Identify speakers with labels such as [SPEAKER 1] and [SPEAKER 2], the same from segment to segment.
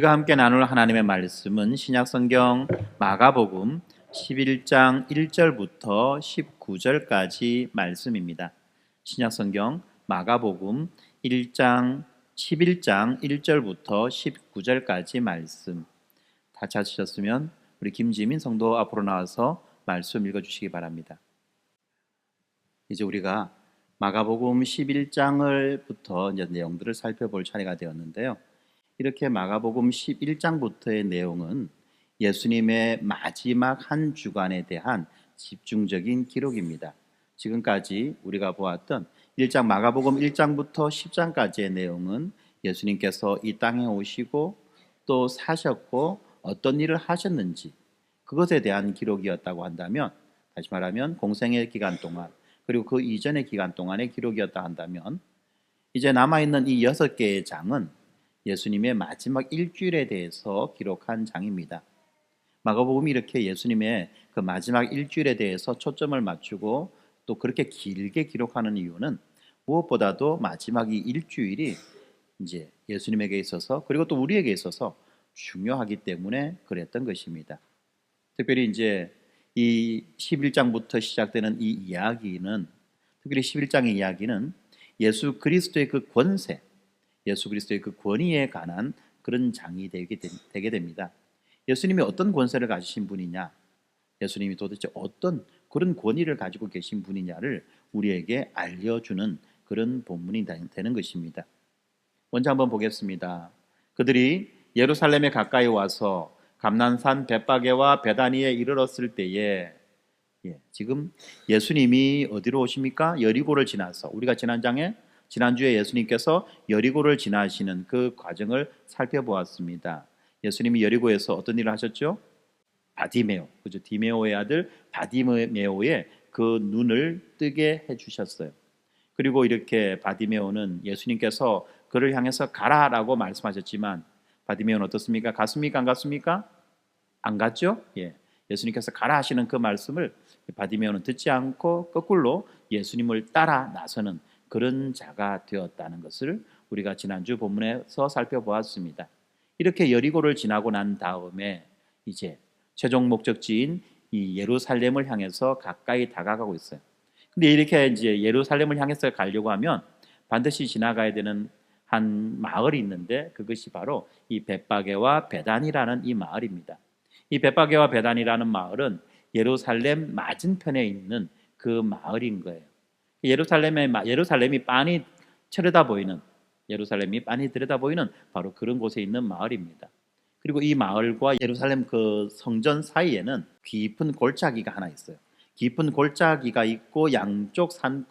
[SPEAKER 1] 우리가 함께 나눌 하나님의 말씀은 신약성경 마가복음 11장 1절부터 19절까지 말씀입니다. 신약성경 마가복음 11장 1절부터 19절까지 말씀. 다 찾으셨으면 우리 김지민 성도 앞으로 나와서 말씀 읽어주시기 바랍니다. 이제 우리가 마가복음 11장을부터 이제 내용들을 살펴볼 차례가 되었는데요. 이렇게 마가복음 11장부터의 내용은 예수님의 마지막 한 주간에 대한 집중적인 기록입니다. 지금까지 우리가 보았던 마가복음 1장부터 10장까지의 내용은 예수님께서 이 땅에 오시고 또 사셨고 어떤 일을 하셨는지 그것에 대한 기록이었다고 한다면, 다시 말하면 공생의 기간 동안 그리고 그 이전의 기간 동안의 기록이었다 한다면, 이제 남아있는 이 6개의 장은 예수님의 마지막 일주일에 대해서 기록한 장입니다. 마가복음이 이렇게 예수님의 그 마지막 일주일에 대해서 초점을 맞추고 또 그렇게 길게 기록하는 이유는 무엇보다도 마지막 이 일주일이 이제 예수님에게 있어서 그리고 또 우리에게 있어서 중요하기 때문에 그랬던 것입니다. 특별히 이제 이 11장부터 시작되는 이 이야기는, 특별히 11장의 이야기는 예수 그리스도의 그 권세, 예수 그리스도의 그 권위에 관한 그런 장이 되게 됩니다. 예수님이 어떤 권세를 가지신 분이냐, 예수님이 도대체 어떤 그런 권위를 가지고 계신 분이냐를 우리에게 알려주는 그런 본문이 되는 것입니다. 먼저 한번 보겠습니다. 그들이 예루살렘에 가까이 와서 감난산 벳바게와 베다니에 이르렀을 때에, 지금 예수님이 어디로 오십니까? 여리고를 지나서, 우리가 지난주에 예수님께서 여리고를 지나시는 그 과정을 살펴보았습니다. 예수님이 여리고에서 어떤 일을 하셨죠? 바디메오, 그죠? 디메오의 아들 바디메오의 그 눈을 뜨게 해주셨어요. 그리고 이렇게 바디메오는 예수님께서 그를 향해서 가라라고 말씀하셨지만 바디메오는 어떻습니까? 갔습니까? 안 갔습니까? 안 갔죠? 예수님께서 가라 하시는 그 말씀을 바디메오는 듣지 않고 거꾸로 예수님을 따라 나서는 그런 자가 되었다는 것을 우리가 지난주 본문에서 살펴보았습니다. 이렇게 여리고를 지나고 난 다음에 이제 최종 목적지인 이 예루살렘을 향해서 가까이 다가가고 있어요. 근데 이렇게 이제 예루살렘을 향해서 가려고 하면 반드시 지나가야 되는 한 마을이 있는데, 그것이 바로 이 벳바게와 베단이라는 이 마을입니다. 이 벳바게와 베단이라는 마을은 예루살렘 맞은편에 있는 그 마을인 거예요. 예루살렘이 빤히 들여다보이는 바로 그런 곳에 있는 마을입니다. 그리고 이 마을과 예루살렘 그 성전 사이에는 깊은 골짜기가 하나 있어요. 깊은 골짜기가 있고 양쪽 산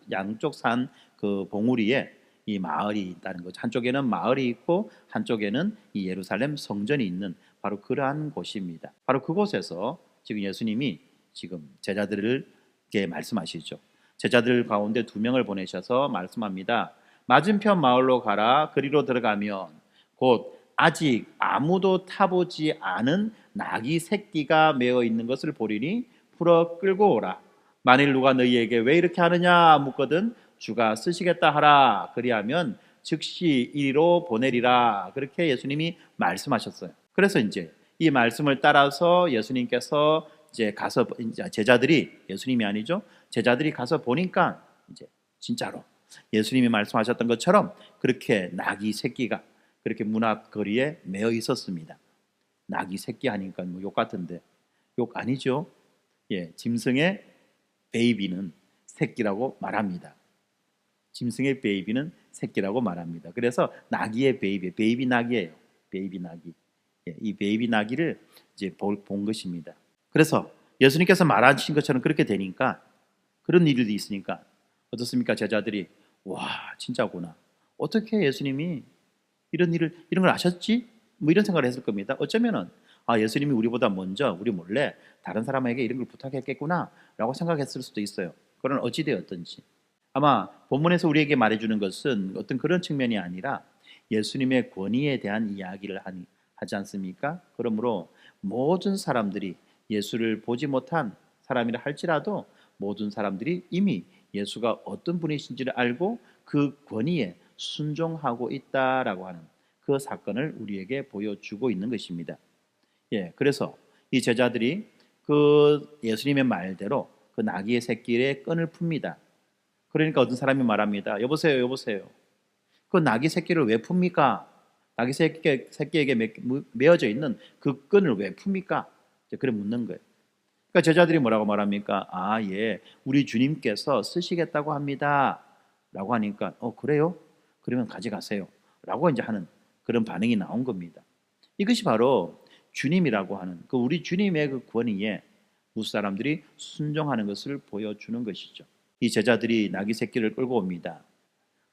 [SPEAKER 1] 그 봉우리에 이 마을이 있다는 거죠. 한쪽에는 마을이 있고 한쪽에는 이 예루살렘 성전이 있는 바로 그러한 곳입니다. 바로 그곳에서 지금 예수님이 지금 제자들에게 말씀하시죠. 제자들 가운데 2명을 보내셔서 말씀합니다. 맞은편 마을로 가라. 그리로 들어가면 곧 아직 아무도 타보지 않은 나귀 새끼가 메어 있는 것을 보리니 풀어 끌고 오라. 만일 누가 너희에게 왜 이렇게 하느냐 묻거든 주가 쓰시겠다 하라. 그리하면 즉시 이리로 보내리라. 그렇게 예수님이 말씀하셨어요. 그래서 이제 이 말씀을 따라서 예수님께서 이제 가서, 이제 제자들이, 예수님이 아니죠, 제자들이 가서 보니까 이제 진짜로 예수님이 말씀하셨던 것처럼 그렇게 나귀 새끼가 그렇게 문 앞 거리에 메어 있었습니다. 나귀 새끼 하니까 뭐 욕 같은데, 욕 아니죠? 짐승의 베이비는 새끼라고 말합니다. 짐승의 베이비는 새끼라고 말합니다. 그래서 나귀의 베이비 나귀예요. 베이비 나귀. 이 베이비 나귀를 이제 본 것입니다. 그래서 예수님께서 말하신 것처럼 그렇게 되니까, 그런 일이 있으니까 어떻습니까? 제자들이 와, 진짜구나. 어떻게 예수님이 이런 걸 아셨지? 뭐 이런 생각을 했을 겁니다. 어쩌면은 예수님이 우리보다 먼저 우리 몰래 다른 사람에게 이런 걸 부탁했겠구나 라고 생각했을 수도 있어요. 그건 어찌되었든지 아마 본문에서 우리에게 말해주는 것은 어떤 그런 측면이 아니라 예수님의 권위에 대한 이야기를 하지 않습니까? 그러므로 모든 사람들이, 예수를 보지 못한 사람이라 할지라도 모든 사람들이 이미 예수가 어떤 분이신지를 알고 그 권위에 순종하고 있다라고 하는 그 사건을 우리에게 보여주고 있는 것입니다. 예, 그래서 이 제자들이 그 예수님의 말대로 그 나귀의 새끼의 끈을 풉니다. 그러니까 어떤 사람이 말합니다. 여보세요, 여보세요. 그 나귀 새끼를 왜 풉니까? 나귀 새끼에게 매어져 있는 그 끈을 왜 풉니까? 그래 묻는 거예요. 그러니까 제자들이 뭐라고 말합니까? 아, 예, 우리 주님께서 쓰시겠다고 합니다. 라고 하니까, 그래요? 그러면 가져가세요. 라고 이제 하는 그런 반응이 나온 겁니다. 이것이 바로 주님이라고 하는 그 우리 주님의 그 권위에 무슨 사람들이 순종하는 것을 보여주는 것이죠. 이 제자들이 나귀 새끼를 끌고 옵니다.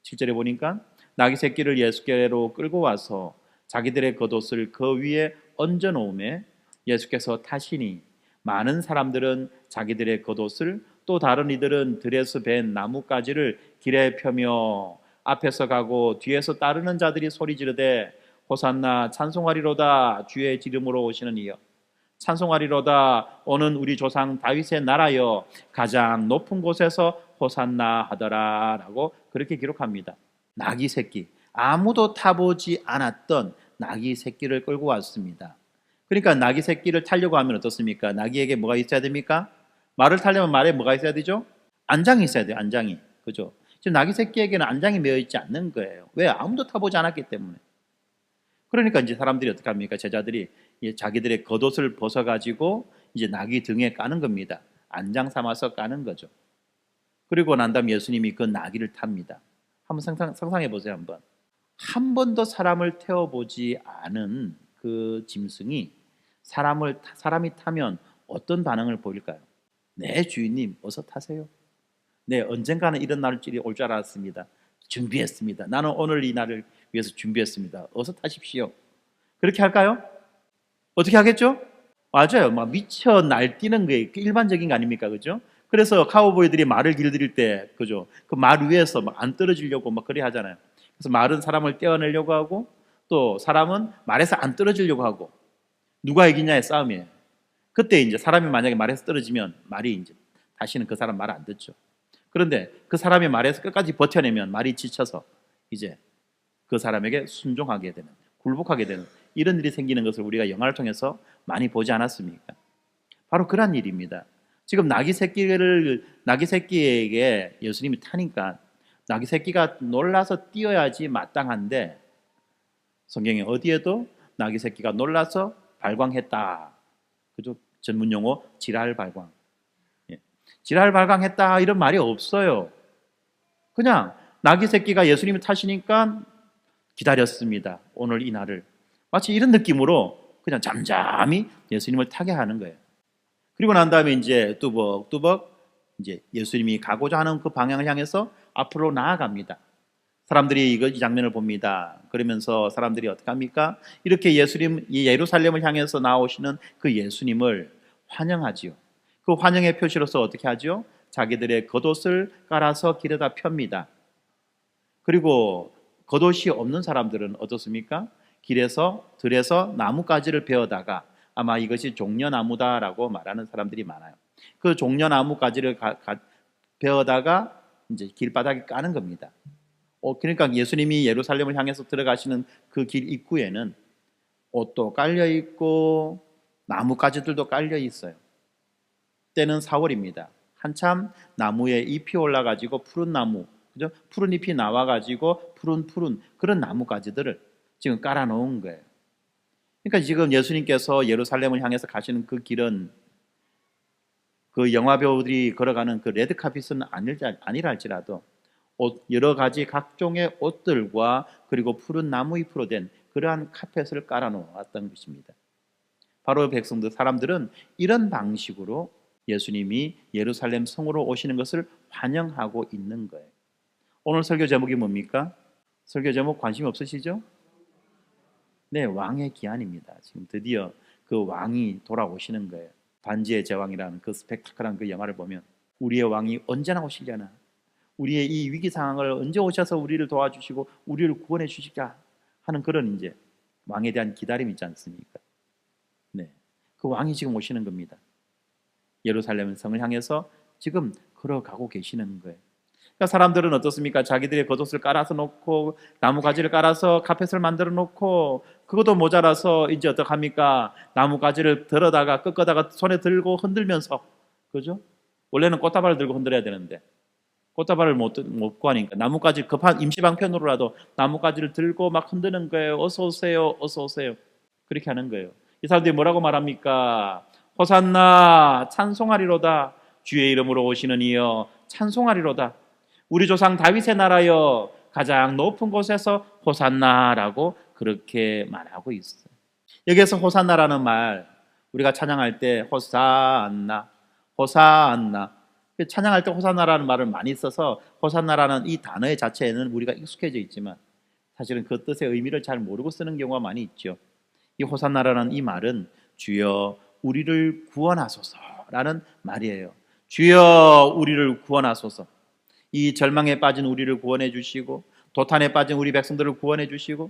[SPEAKER 1] 7절에 보니까 나귀 새끼를 예수께로 끌고 와서 자기들의 겉옷을 그 위에 얹어 놓음에 예수께서 타시니 많은 사람들은 자기들의 겉옷을 또 다른 이들은 들에서 벤 나뭇가지를 길에 펴며 앞에서 가고 뒤에서 따르는 자들이 소리 지르되 호산나 찬송하리로다 주의 이름으로 오시는 이여 찬송하리로다 오는 우리 조상 다윗의 나라여 가장 높은 곳에서 호산나 하더라 라고 그렇게 기록합니다. 나귀 새끼, 아무도 타보지 않았던 나귀 새끼를 끌고 왔습니다. 그러니까 나귀 새끼를 타려고 하면 어떻습니까? 나귀에게 뭐가 있어야 됩니까? 말을 타려면 말에 뭐가 있어야 되죠? 안장이 있어야 돼요. 안장이. 그죠? 지금 나귀 새끼에게는 안장이 매어 있지 않는 거예요. 왜? 아무도 타보지 않았기 때문에. 그러니까 이제 사람들이 어떻게 합니까? 제자들이 자기들의 겉옷을 벗어가지고 이제 나귀 등에 까는 겁니다. 안장 삼아서 까는 거죠. 그리고 난 다음 예수님이 그 나귀를 탑니다. 한번 상상해 보세요. 한 번도 사람을 태워보지 않은 그 짐승이 사람이 타면 어떤 반응을 보일까요? 네, 주인님, 어서 타세요. 네, 언젠가는 이런 날이 올 줄 알았습니다. 준비했습니다. 나는 오늘 이 날을 위해서 준비했습니다. 어서 타십시오. 그렇게 할까요? 어떻게 하겠죠? 맞아요. 막 미쳐 날뛰는 게 일반적인 거 아닙니까? 그죠? 그래서 카우보이들이 말을 길들일 때, 그죠? 그 말 위에서 막 안 떨어지려고 막 그래 하잖아요. 그래서 말은 사람을 떼어내려고 하고 또 사람은 말에서 안 떨어지려고 하고 누가 이기냐의 싸움이에요. 그때 이제 사람이 만약에 말에서 떨어지면 말이 이제 다시는 그 사람 말 안 듣죠. 그런데 그 사람이 말에서 끝까지 버텨내면 말이 지쳐서 이제 그 사람에게 순종하게 되는, 굴복하게 되는 이런 일이 생기는 것을 우리가 영화를 통해서 많이 보지 않았습니까? 바로 그런 일입니다. 지금 나귀 새끼에게 예수님이 타니까 나귀 새끼가 놀라서 뛰어야지 마땅한데 성경에 어디에도 나귀 새끼가 놀라서 발광했다. 그죠? 전문 용어 지랄 발광. 예. 지랄 발광했다 이런 말이 없어요. 그냥 나귀 새끼가 예수님을 타시니까 기다렸습니다. 오늘 이 날을. 마치 이런 느낌으로 그냥 잠잠히 예수님을 타게 하는 거예요. 그리고 난 다음에 이제 뚜벅뚜벅 이제 예수님이 가고자 하는 그 방향을 향해서 앞으로 나아갑니다. 사람들이 이 장면을 봅니다. 그러면서 사람들이 어떻게 합니까? 이렇게 이 예루살렘을 향해서 나오시는 그 예수님을 환영하지요. 그 환영의 표시로서 어떻게 하죠? 자기들의 겉옷을 깔아서 길에다 펴니다. 그리고 겉옷이 없는 사람들은 어떻습니까? 들에서 나뭇가지를 베어다가 아마 이것이 종려나무다라고 말하는 사람들이 많아요. 그 종려나무가지를 베어다가 이제 길바닥에 까는 겁니다. 그러니까 예수님이 예루살렘을 향해서 들어가시는 그 길 입구에는 옷도 깔려 있고 나뭇가지들도 깔려 있어요. 때는 4월입니다. 한참 나무에 잎이 올라가지고 푸른 나무, 그죠? 푸른 잎이 나와가지고 푸른 그런 나뭇가지들을 지금 깔아놓은 거예요. 그러니까 지금 예수님께서 예루살렘을 향해서 가시는 그 길은 그 영화 배우들이 걸어가는 그 레드카펫은 아니라 할지라도 여러 가지 각종의 옷들과 그리고 푸른 나무잎으로 된 그러한 카펫을 깔아놓았던 것입니다. 바로 사람들은 이런 방식으로 예수님이 예루살렘 성으로 오시는 것을 환영하고 있는 거예요. 오늘 설교 제목이 뭡니까? 설교 제목 관심 없으시죠? 네, 왕의 기한입니다. 지금 드디어 그 왕이 돌아오시는 거예요. 반지의 제왕이라는 그 스펙타클한 그 영화를 보면 우리의 왕이 언제나 오시려나, 우리의 이 위기 상황을 언제 오셔서 우리를 도와주시고 우리를 구원해 주실까 하는 그런 이제 왕에 대한 기다림이 있지 않습니까? 네, 그 왕이 지금 오시는 겁니다. 예루살렘 성을 향해서 지금 걸어가고 계시는 거예요. 그러니까 사람들은 어떻습니까? 자기들의 겉옷을 깔아서 놓고 나무가지를 깔아서 카펫을 만들어 놓고 그것도 모자라서 이제 어떡합니까? 나무가지를 들어다가 꺾어다가 손에 들고 흔들면서, 그죠? 원래는 꽃다발을 들고 흔들어야 되는데 꽃다발을 못 구하니까 나뭇가지 급한 임시방편으로라도 나뭇가지를 들고 막 흔드는 거예요. 어서 오세요, 어서 오세요. 그렇게 하는 거예요. 이 사람들이 뭐라고 말합니까? 호산나 찬송하리로다. 주의 이름으로 오시는 이여 찬송하리로다. 우리 조상 다윗의 나라여 가장 높은 곳에서 호산나라고 그렇게 말하고 있어요. 여기에서 호산나라는 말, 우리가 찬양할 때 호산나, 호산나, 찬양할 때 호산나라는 말을 많이 써서 호산나라는 이 단어의 자체에는 우리가 익숙해져 있지만 사실은 그 뜻의 의미를 잘 모르고 쓰는 경우가 많이 있죠. 이 호산나라는 이 말은 주여 우리를 구원하소서라는 말이에요. 주여 우리를 구원하소서. 이 절망에 빠진 우리를 구원해 주시고 도탄에 빠진 우리 백성들을 구원해 주시고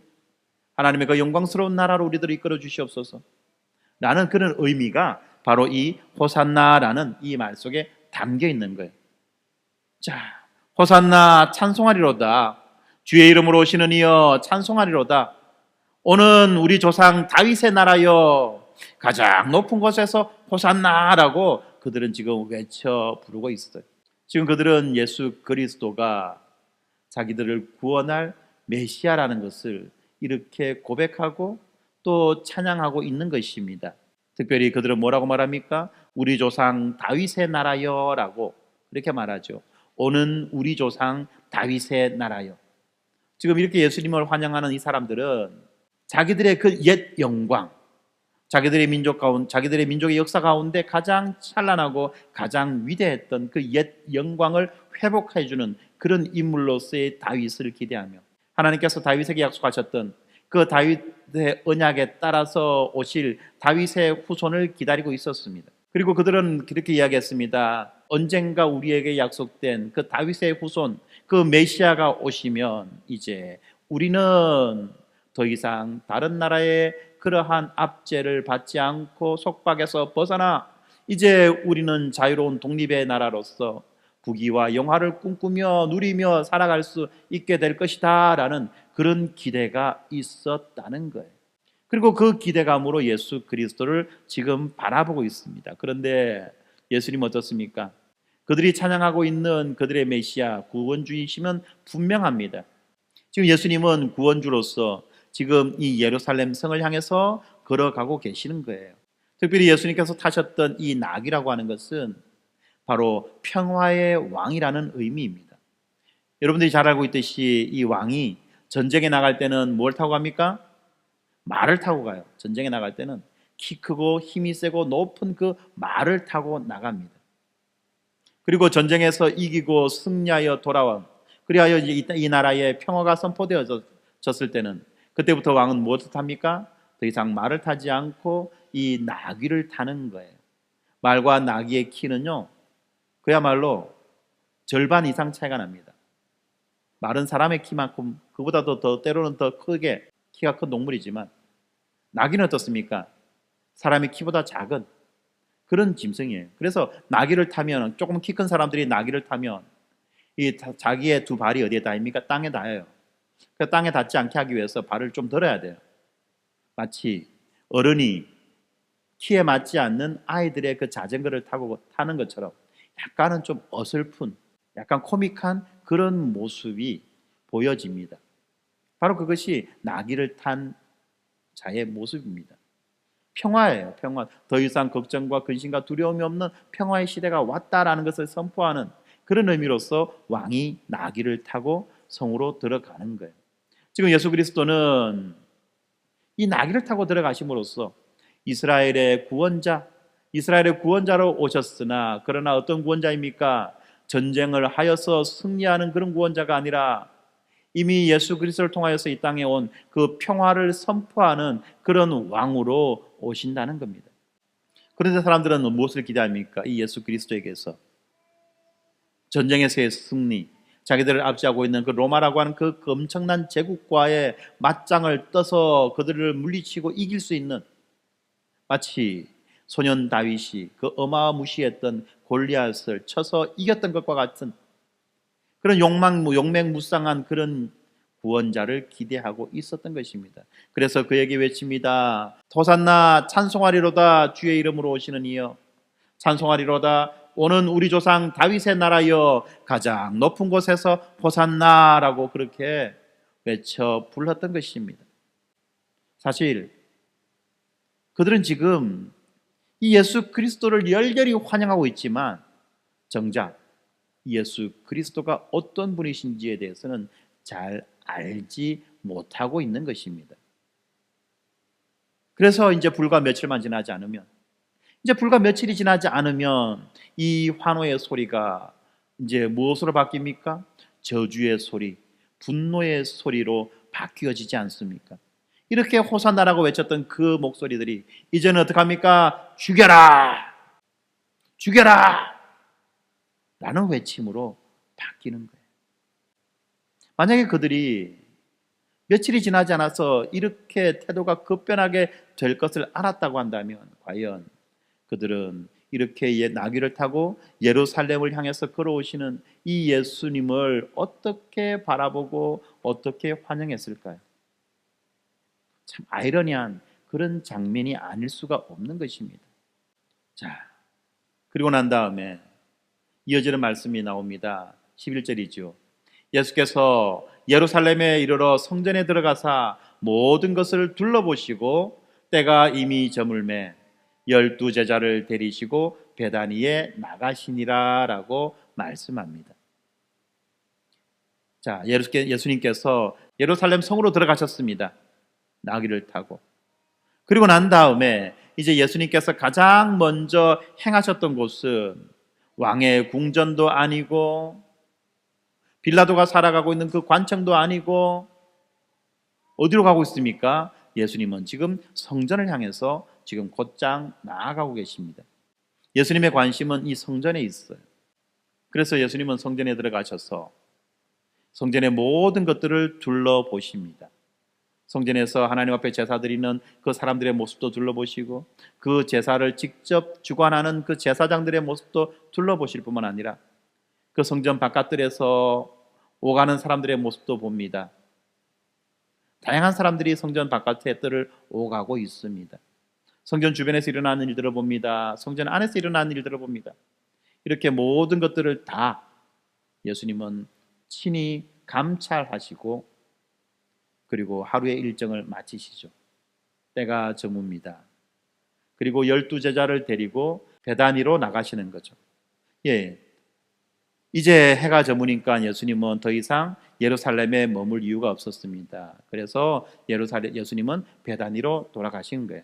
[SPEAKER 1] 하나님의 그 영광스러운 나라로 우리들을 이끌어 주시옵소서 라는 그런 의미가 바로 이 호산나라는 이 말 속에 담겨 있는 거예요. 자, 호산나 찬송하리로다. 주의 이름으로 오시는 이여 찬송하리로다. 오는 우리 조상 다윗의 나라여 가장 높은 곳에서 호산나라고 그들은 지금 외쳐 부르고 있어요. 지금 그들은 예수 그리스도가 자기들을 구원할 메시아라는 것을 이렇게 고백하고 또 찬양하고 있는 것입니다. 특별히 그들은 뭐라고 말합니까? 우리 조상 다윗의 나라여 라고 이렇게 말하죠. 오는 우리 조상 다윗의 나라여. 지금 이렇게 예수님을 환영하는 이 사람들은 자기들의 그 옛 영광, 자기들의 민족의 역사 가운데 가장 찬란하고 가장 위대했던 그 옛 영광을 회복해 주는 그런 인물로서의 다윗을 기대하며 하나님께서 다윗에게 약속하셨던 그 다윗의 언약에 따라서 오실 다윗의 후손을 기다리고 있었습니다. 그리고 그들은 그렇게 이야기했습니다. 언젠가 우리에게 약속된 그 다윗의 후손, 그 메시아가 오시면 이제 우리는 더 이상 다른 나라의 그러한 압제를 받지 않고 속박에서 벗어나 이제 우리는 자유로운 독립의 나라로서 부귀와 영화를 꿈꾸며 누리며 살아갈 수 있게 될 것이다 라는 그런 기대가 있었다는 거예요. 그리고 그 기대감으로 예수 그리스도를 지금 바라보고 있습니다. 그런데 예수님 어떻습니까? 그들이 찬양하고 있는 그들의 메시아 구원주이시면 분명합니다. 지금 예수님은 구원주로서 지금 이 예루살렘 성을 향해서 걸어가고 계시는 거예요. 특별히 예수님께서 타셨던 이 낙이라고 하는 것은 바로 평화의 왕이라는 의미입니다. 여러분들이 잘 알고 있듯이 이 왕이 전쟁에 나갈 때는 뭘 타고 갑니까? 말을 타고 가요. 전쟁에 나갈 때는 키 크고 힘이 세고 높은 그 말을 타고 나갑니다. 그리고 전쟁에서 이기고 승리하여 돌아와 그리하여 이 나라에 평화가 선포되어졌을 때는 그때부터 왕은 무엇을 탑니까? 더 이상 말을 타지 않고 이 나귀를 타는 거예요. 말과 나귀의 키는요 그야말로 절반 이상 차이가 납니다. 말은 사람의 키만큼 그보다도 더 때로는 더 크게 키가 큰 동물이지만 나귀는 어떻습니까? 사람의 키보다 작은 그런 짐승이에요. 그래서 나귀를 타면 조금 키 큰 사람들이 나귀를 타면 이 자기의 두 발이 어디에 닿습니까? 땅에 닿아요. 그 땅에 닿지 않게 하기 위해서 발을 좀 들어야 돼요. 마치 어른이 키에 맞지 않는 아이들의 그 자전거를 타고 타는 것처럼 약간은 좀 어설픈, 약간 코믹한 그런 모습이 보여집니다. 바로 그것이 나귀를 탄 자의 모습입니다. 평화예요. 평화. 더 이상 걱정과 근심과 두려움이 없는 평화의 시대가 왔다라는 것을 선포하는 그런 의미로서 왕이 나귀를 타고 성으로 들어가는 거예요. 지금 예수 그리스도는 이 나귀를 타고 들어가심으로써 이스라엘의 구원자로 오셨으나 그러나 어떤 구원자입니까? 전쟁을 하여서 승리하는 그런 구원자가 아니라 이미 예수 그리스도를 통하여서 이 땅에 온 그 평화를 선포하는 그런 왕으로 오신다는 겁니다. 그런데 사람들은 무엇을 기대합니까? 이 예수 그리스도에게서 전쟁에서의 승리, 자기들을 압제하고 있는 그 로마라고 하는 그 엄청난 제국과의 맞짱을 떠서 그들을 물리치고 이길 수 있는 마치 소년 다윗이 그 어마무시했던 골리앗을 쳐서 이겼던 것과 같은 그런 용맹무쌍한 그런 구원자를 기대하고 있었던 것입니다. 그래서 그에게 외칩니다. 호산나 찬송하리로다 주의 이름으로 오시는 이여, 찬송하리로다 오는 우리 조상 다윗의 나라여, 가장 높은 곳에서 호산나라고 그렇게 외쳐 불렀던 것입니다. 사실 그들은 지금 이 예수 그리스도를 열렬히 환영하고 있지만 정작 예수 그리스도가 어떤 분이신지에 대해서는 잘 알지 못하고 있는 것입니다. 그래서 이제 불과 며칠이 지나지 않으면 이 환호의 소리가 이제 무엇으로 바뀝니까? 저주의 소리, 분노의 소리로 바뀌어지지 않습니까? 이렇게 호산나라고 외쳤던 그 목소리들이 이제는 어떡합니까? 죽여라! 죽여라! 라는 외침으로 바뀌는 거예요. 만약에 그들이 며칠이 지나지 않아서 이렇게 태도가 급변하게 될 것을 알았다고 한다면 과연 그들은 이렇게 나귀를 타고 예루살렘을 향해서 걸어오시는 이 예수님을 어떻게 바라보고 어떻게 환영했을까요? 참 아이러니한 그런 장면이 아닐 수가 없는 것입니다. 자, 그리고 난 다음에 이어지는 말씀이 나옵니다. 11절이죠. 예수께서 예루살렘에 이르러 성전에 들어가사 모든 것을 둘러보시고 때가 이미 저물매 12 제자를 데리시고 베다니에 나가시니라 라고 말씀합니다. 자, 예수님께서 예루살렘 성으로 들어가셨습니다. 나귀를 타고. 그리고 난 다음에 이제 예수님께서 가장 먼저 행하셨던 곳은 왕의 궁전도 아니고 빌라도가 살아가고 있는 그 관청도 아니고 어디로 가고 있습니까? 예수님은 지금 성전을 향해서 지금 곧장 나아가고 계십니다. 예수님의 관심은 이 성전에 있어요. 그래서 예수님은 성전에 들어가셔서 성전의 모든 것들을 둘러보십니다. 성전에서 하나님 앞에 제사 드리는 그 사람들의 모습도 둘러보시고 그 제사를 직접 주관하는 그 제사장들의 모습도 둘러보실 뿐만 아니라 그 성전 바깥들에서 오가는 사람들의 모습도 봅니다. 다양한 사람들이 성전 바깥의 뜰을 오가고 있습니다. 성전 주변에서 일어나는 일들을 봅니다. 성전 안에서 일어나는 일들을 봅니다. 이렇게 모든 것들을 다 예수님은 친히 감찰하시고 그리고 하루의 일정을 마치시죠. 때가 저뭅니다. 그리고 12 제자를 데리고 베다니로 나가시는 거죠. 예, 이제 해가 저무니까 예수님은 더 이상 예루살렘에 머물 이유가 없었습니다. 그래서 예수님은 베다니로 돌아가신 거예요.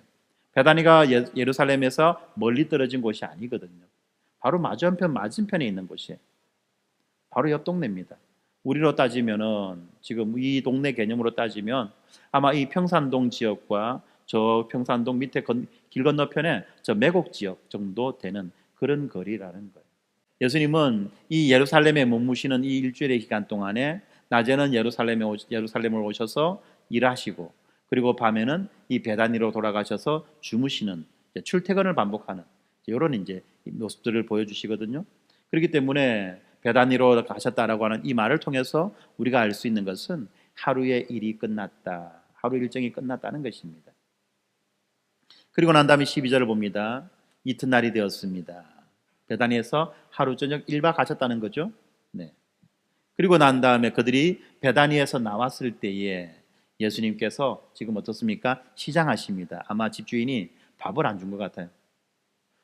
[SPEAKER 1] 베다니가 예루살렘에서 멀리 떨어진 곳이 아니거든요. 바로 맞은편에 있는 곳이에요. 바로 옆 동네입니다. 우리로 따지면은 지금 이 동네 개념으로 따지면 아마 이 평산동 지역과 저 평산동 밑에 길 건너편에 저 매곡 지역 정도 되는 그런 거리라는 거예요. 예수님은 이 예루살렘에 머무시는 이 일주일의 기간 동안에 낮에는 예루살렘을 오셔서 일하시고 그리고 밤에는 이 베다니로 돌아가셔서 주무시는 출퇴근을 반복하는 이런 이제 모습들을 보여주시거든요. 그렇기 때문에 베다니로 가셨다라고 하는 이 말을 통해서 우리가 알 수 있는 것은 하루의 일이 끝났다. 하루 일정이 끝났다는 것입니다. 그리고 난 다음에 12절을 봅니다. 이튿날이 되었습니다. 베다니에서 하루 저녁 1박 하셨다는 거죠. 네. 그리고 난 다음에 그들이 베다니에서 나왔을 때에 예수님께서 지금 어떻습니까? 시장하십니다. 아마 집주인이 밥을 안 준 것 같아요.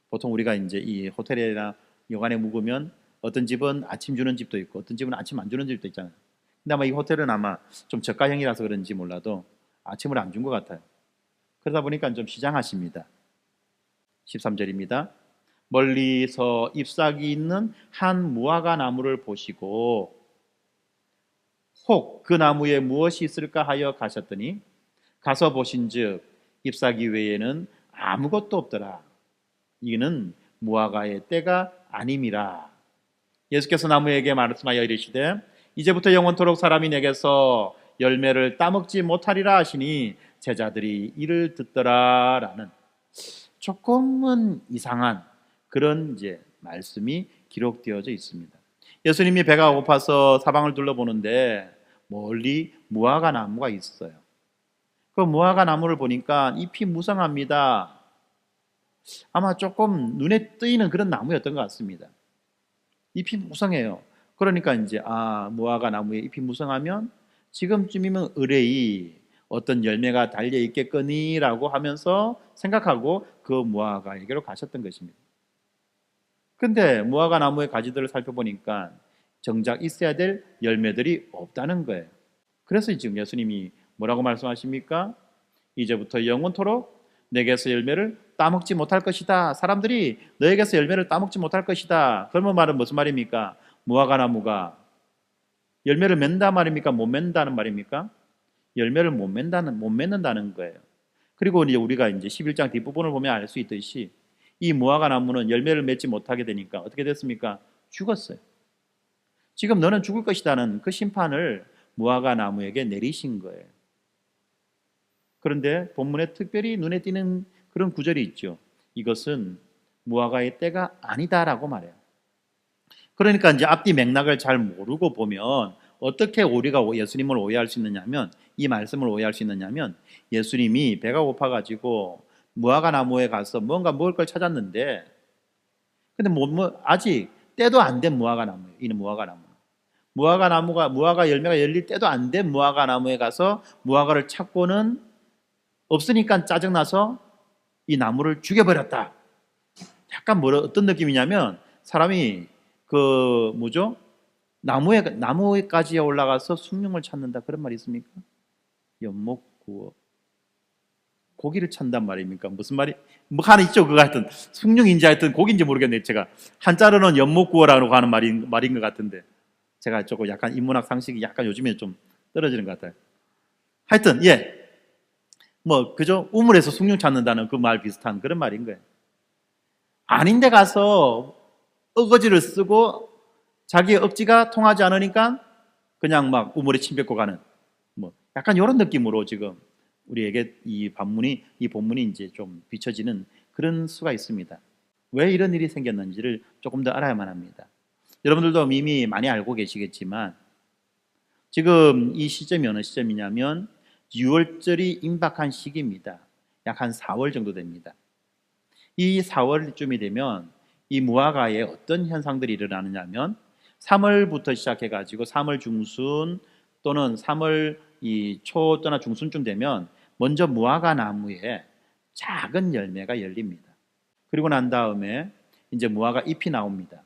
[SPEAKER 1] 보통 우리가 이제 이 호텔이나 여관에 묵으면 어떤 집은 아침 주는 집도 있고 어떤 집은 아침 안 주는 집도 있잖아요. 근데 아마 이 호텔은 아마 좀 저가형이라서 그런지 몰라도 아침을 안 준 것 같아요. 그러다 보니까 좀 시장하십니다. 13절입니다. 멀리서 잎사귀 있는 한 무화과 나무를 보시고 혹 그 나무에 무엇이 있을까 하여 가셨더니 가서 보신즉 잎사귀 외에는 아무것도 없더라. 이는 무화과의 때가 아님이라. 예수께서 나무에게 말씀하여 이르시되 이제부터 영원토록 사람이 내게서 열매를 따먹지 못하리라 하시니 제자들이 이를 듣더라라는 조금은 이상한 그런 이제 말씀이 기록되어져 있습니다. 예수님이 배가 고파서 사방을 둘러보는데 멀리 무화과 나무가 있어요. 그 무화과 나무를 보니까 잎이 무성합니다. 아마 조금 눈에 띄는 그런 나무였던 것 같습니다. 잎이 무성해요. 그러니까 이제 무화과 나무에 잎이 무성하면 지금쯤이면 의뢰이 어떤 열매가 달려 있겠거니라고 하면서 생각하고 그 무화과에게로 가셨던 것입니다. 근데 무화과 나무의 가지들을 살펴보니까 정작 있어야 될 열매들이 없다는 거예요. 그래서 지금 예수님이 뭐라고 말씀하십니까? 이제부터 영원토록 내게서 열매를 따먹지 못할 것이다. 사람들이 너에게서 열매를 따먹지 못할 것이다. 그러면 말은 무슨 말입니까? 무화과 나무가 열매를 맺는다 말입니까? 못 맺는다는 말입니까? 열매를 못 맺는다는 거예요. 그리고 이제 우리가 이제 11장 뒷부분을 보면 알 수 있듯이 이 무화과 나무는 열매를 맺지 못하게 되니까 어떻게 됐습니까? 죽었어요. 지금 너는 죽을 것이다는 그 심판을 무화과 나무에게 내리신 거예요. 그런데 본문에 특별히 눈에 띄는 그런 구절이 있죠. 이것은 무화과의 때가 아니다라고 말해요. 그러니까 이제 앞뒤 맥락을 잘 모르고 보면 어떻게 우리가 예수님을 오해할 수 있느냐면, 이 말씀을 오해할 수 있느냐면, 예수님이 배가 고파가지고 무화과 나무에 가서 뭔가 먹을 걸 찾았는데, 근데 아직 때도 안 된 무화과 나무예요. 이 무화과 나무. 무화과 열매가 열릴 때도 안 된 무화과 나무에 가서 무화과를 찾고는 없으니까 짜증나서 이 나무를 죽여버렸다. 약간 어떤 느낌이냐면 사람이 나무에까지 올라가서 숭늉을 찾는다 그런 말이 있습니까? 연못 구워 고기를 찾는단 말입니까? 무슨 말이 뭐 하나 있죠. 그거 하여튼 숭늉인지 하여튼 고기인지 모르겠네. 제가 한자로는 연못 구워라고 하는 말인 것 같은데 제가 조금 약간 인문학 상식이 약간 요즘에 좀 떨어지는 것 같아요. 하여튼 그죠? 우물에서 숭늉 찾는다는 그 말 비슷한 그런 말인 거예요. 아닌데 가서 어거지를 쓰고 자기의 억지가 통하지 않으니까 그냥 막 우물에 침 뱉고 가는 약간 이런 느낌으로 지금 우리에게 이 본문이 이제 좀 비춰지는 그런 수가 있습니다. 왜 이런 일이 생겼는지를 조금 더 알아야만 합니다. 여러분들도 이미 많이 알고 계시겠지만 지금 이 시점이 어느 시점이냐면 유월절이 임박한 시기입니다. 약 한 4월 정도 됩니다. 이 4월쯤이 되면 이 무화과에 어떤 현상들이 일어나느냐면 3월부터 시작해가지고 3월 중순 또는 3월 초 또나 중순쯤 되면 먼저 무화과 나무에 작은 열매가 열립니다. 그리고 난 다음에 이제 무화과 잎이 나옵니다.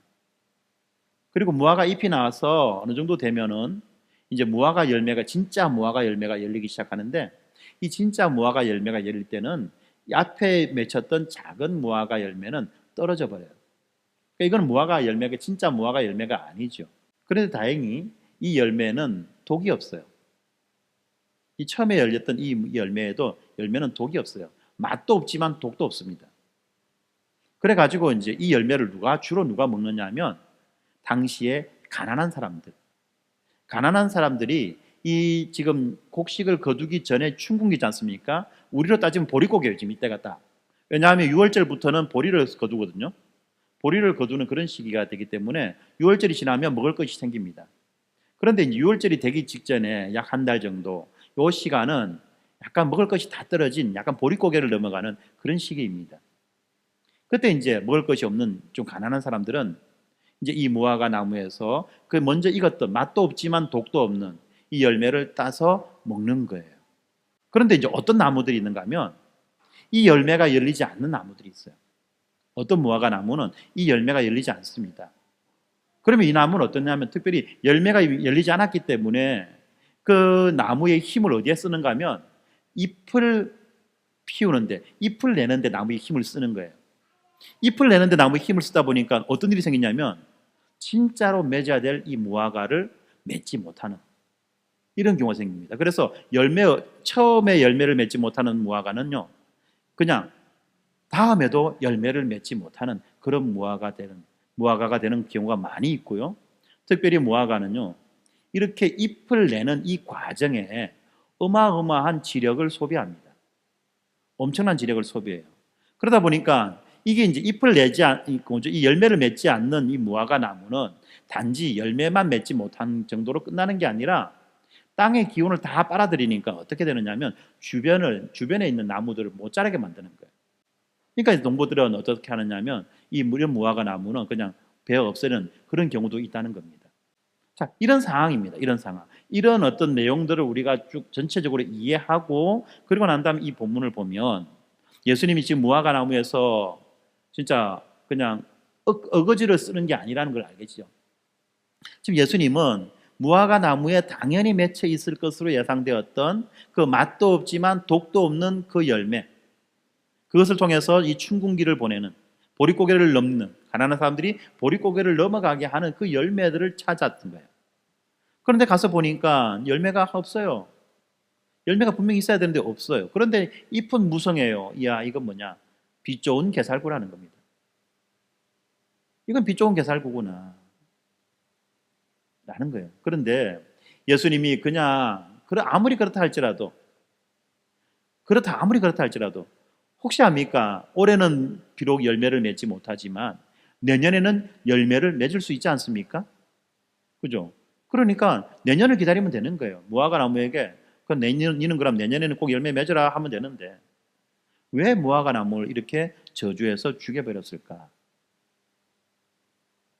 [SPEAKER 1] 그리고 무화과 잎이 나와서 어느 정도 되면은 이제 진짜 무화과 열매가 열리기 시작하는데 이 진짜 무화과 열매가 열릴 때는 앞에 맺혔던 작은 무화과 열매는 떨어져 버려요. 그러니까 이건 진짜 무화과 열매가 아니죠. 그런데 다행히 이 열매는 독이 없어요. 이 처음에 열렸던 이 열매는 독이 없어요. 맛도 없지만 독도 없습니다. 그래가지고 이제 이 열매를 주로 누가 먹느냐 하면 당시에 가난한 사람들이 이 지금 곡식을 거두기 전에 춘궁기지 않습니까? 우리로 따지면 보릿고개예요. 지금 이때가 딱. 왜냐하면 6월절부터는 보리를 거두거든요. 보리를 거두는 그런 시기가 되기 때문에 6월절이 지나면 먹을 것이 생깁니다. 그런데 이제 6월절이 되기 직전에 약 한 달 정도 이 시간은 약간 먹을 것이 다 떨어진 약간 보릿고개를 넘어가는 그런 시기입니다. 그때 이제 먹을 것이 없는 좀 가난한 사람들은 이제 이 무화과 나무에서 그 먼저 익었던 맛도 없지만 독도 없는 이 열매를 따서 먹는 거예요. 그런데 이제 어떤 나무들이 있는가 하면 이 열매가 열리지 않는 나무들이 있어요. 어떤 무화과 나무는 이 열매가 열리지 않습니다. 그러면 이 나무는 어떠냐면 특별히 열매가 열리지 않았기 때문에 그 나무의 힘을 어디에 쓰는가 하면 잎을 내는데 나무의 힘을 쓰는 거예요. 잎을 내는데 나무의 힘을 쓰다 보니까 어떤 일이 생기냐면 진짜로 맺어야 될 이 무화과를 맺지 못하는 이런 경우가 생깁니다. 그래서 처음에 열매를 맺지 못하는 무화과는요, 그냥 다음에도 열매를 맺지 못하는 그런 무화과가 되는 경우가 많이 있고요. 특별히 무화과는요, 이렇게 잎을 내는 이 과정에 어마어마한 지력을 소비합니다. 엄청난 지력을 소비해요. 그러다 보니까 이게 이제 잎을 내지 않고 이 열매를 맺지 않는 이 무화과 나무는 단지 열매만 맺지 못한 정도로 끝나는 게 아니라 땅의 기운을 다 빨아들이니까 어떻게 되느냐면 주변에 있는 나무들을 못 자라게 만드는 거예요. 그러니까 농부들은 어떻게 하느냐면 이 이런 무화과 나무는 그냥 베어 없애는 그런 경우도 있다는 겁니다. 자, 이런 상황입니다. 이런 상황. 이런 어떤 내용들을 우리가 쭉 전체적으로 이해하고 그리고 난 다음에 이 본문을 보면 예수님이 지금 무화과 나무에서 진짜 그냥 어거지를 쓰는 게 아니라는 걸 알겠죠. 지금 예수님은 무화과 나무에 당연히 맺혀 있을 것으로 예상되었던 그 맛도 없지만 독도 없는 그 열매, 그것을 통해서 이 춘궁기를 보내는, 보릿고개를 넘는, 가난한 사람들이 보릿고개를 넘어가게 하는 그 열매들을 찾았던 거예요. 그런데 가서 보니까 열매가 없어요. 열매가 분명히 있어야 되는데 없어요. 그런데 잎은 무성해요. 이야, 이건 뭐냐? 빛 좋은 게살구라는 겁니다. 이건 빛 좋은 게살구구나 라는 거예요. 그런데 예수님이 그냥 아무리 그렇다 할지라도 혹시 압니까? 올해는 비록 열매를 맺지 못하지만 내년에는 열매를 맺을 수 있지 않습니까? 그죠? 그러니까 내년을 기다리면 되는 거예요. 무화과 나무에게 니는 그럼 내년에는 꼭 열매 맺으라 하면 되는데 왜 무화과 나무를 이렇게 저주해서 죽여버렸을까?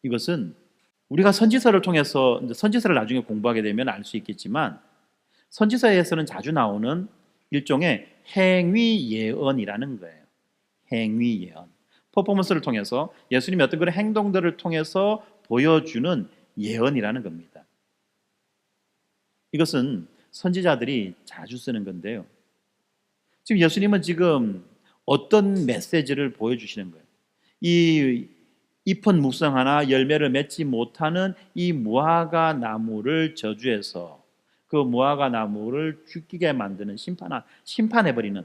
[SPEAKER 1] 이것은 우리가 선지서를 통해서 선지서를 나중에 공부하게 되면 알 수 있겠지만 선지서에서는 자주 나오는 일종의 행위 예언이라는 거예요. 행위 예언. 퍼포먼스를 통해서 예수님이 어떤 그런 행동들을 통해서 보여주는 예언이라는 겁니다. 이것은 선지자들이 자주 쓰는 건데요. 지금 예수님은 지금 어떤 메시지를 보여주시는 거예요? 이 잎은 묵성하나 열매를 맺지 못하는 이 무화과 나무를 저주해서 그 무화과 나무를 죽게 만드는 심판해버리는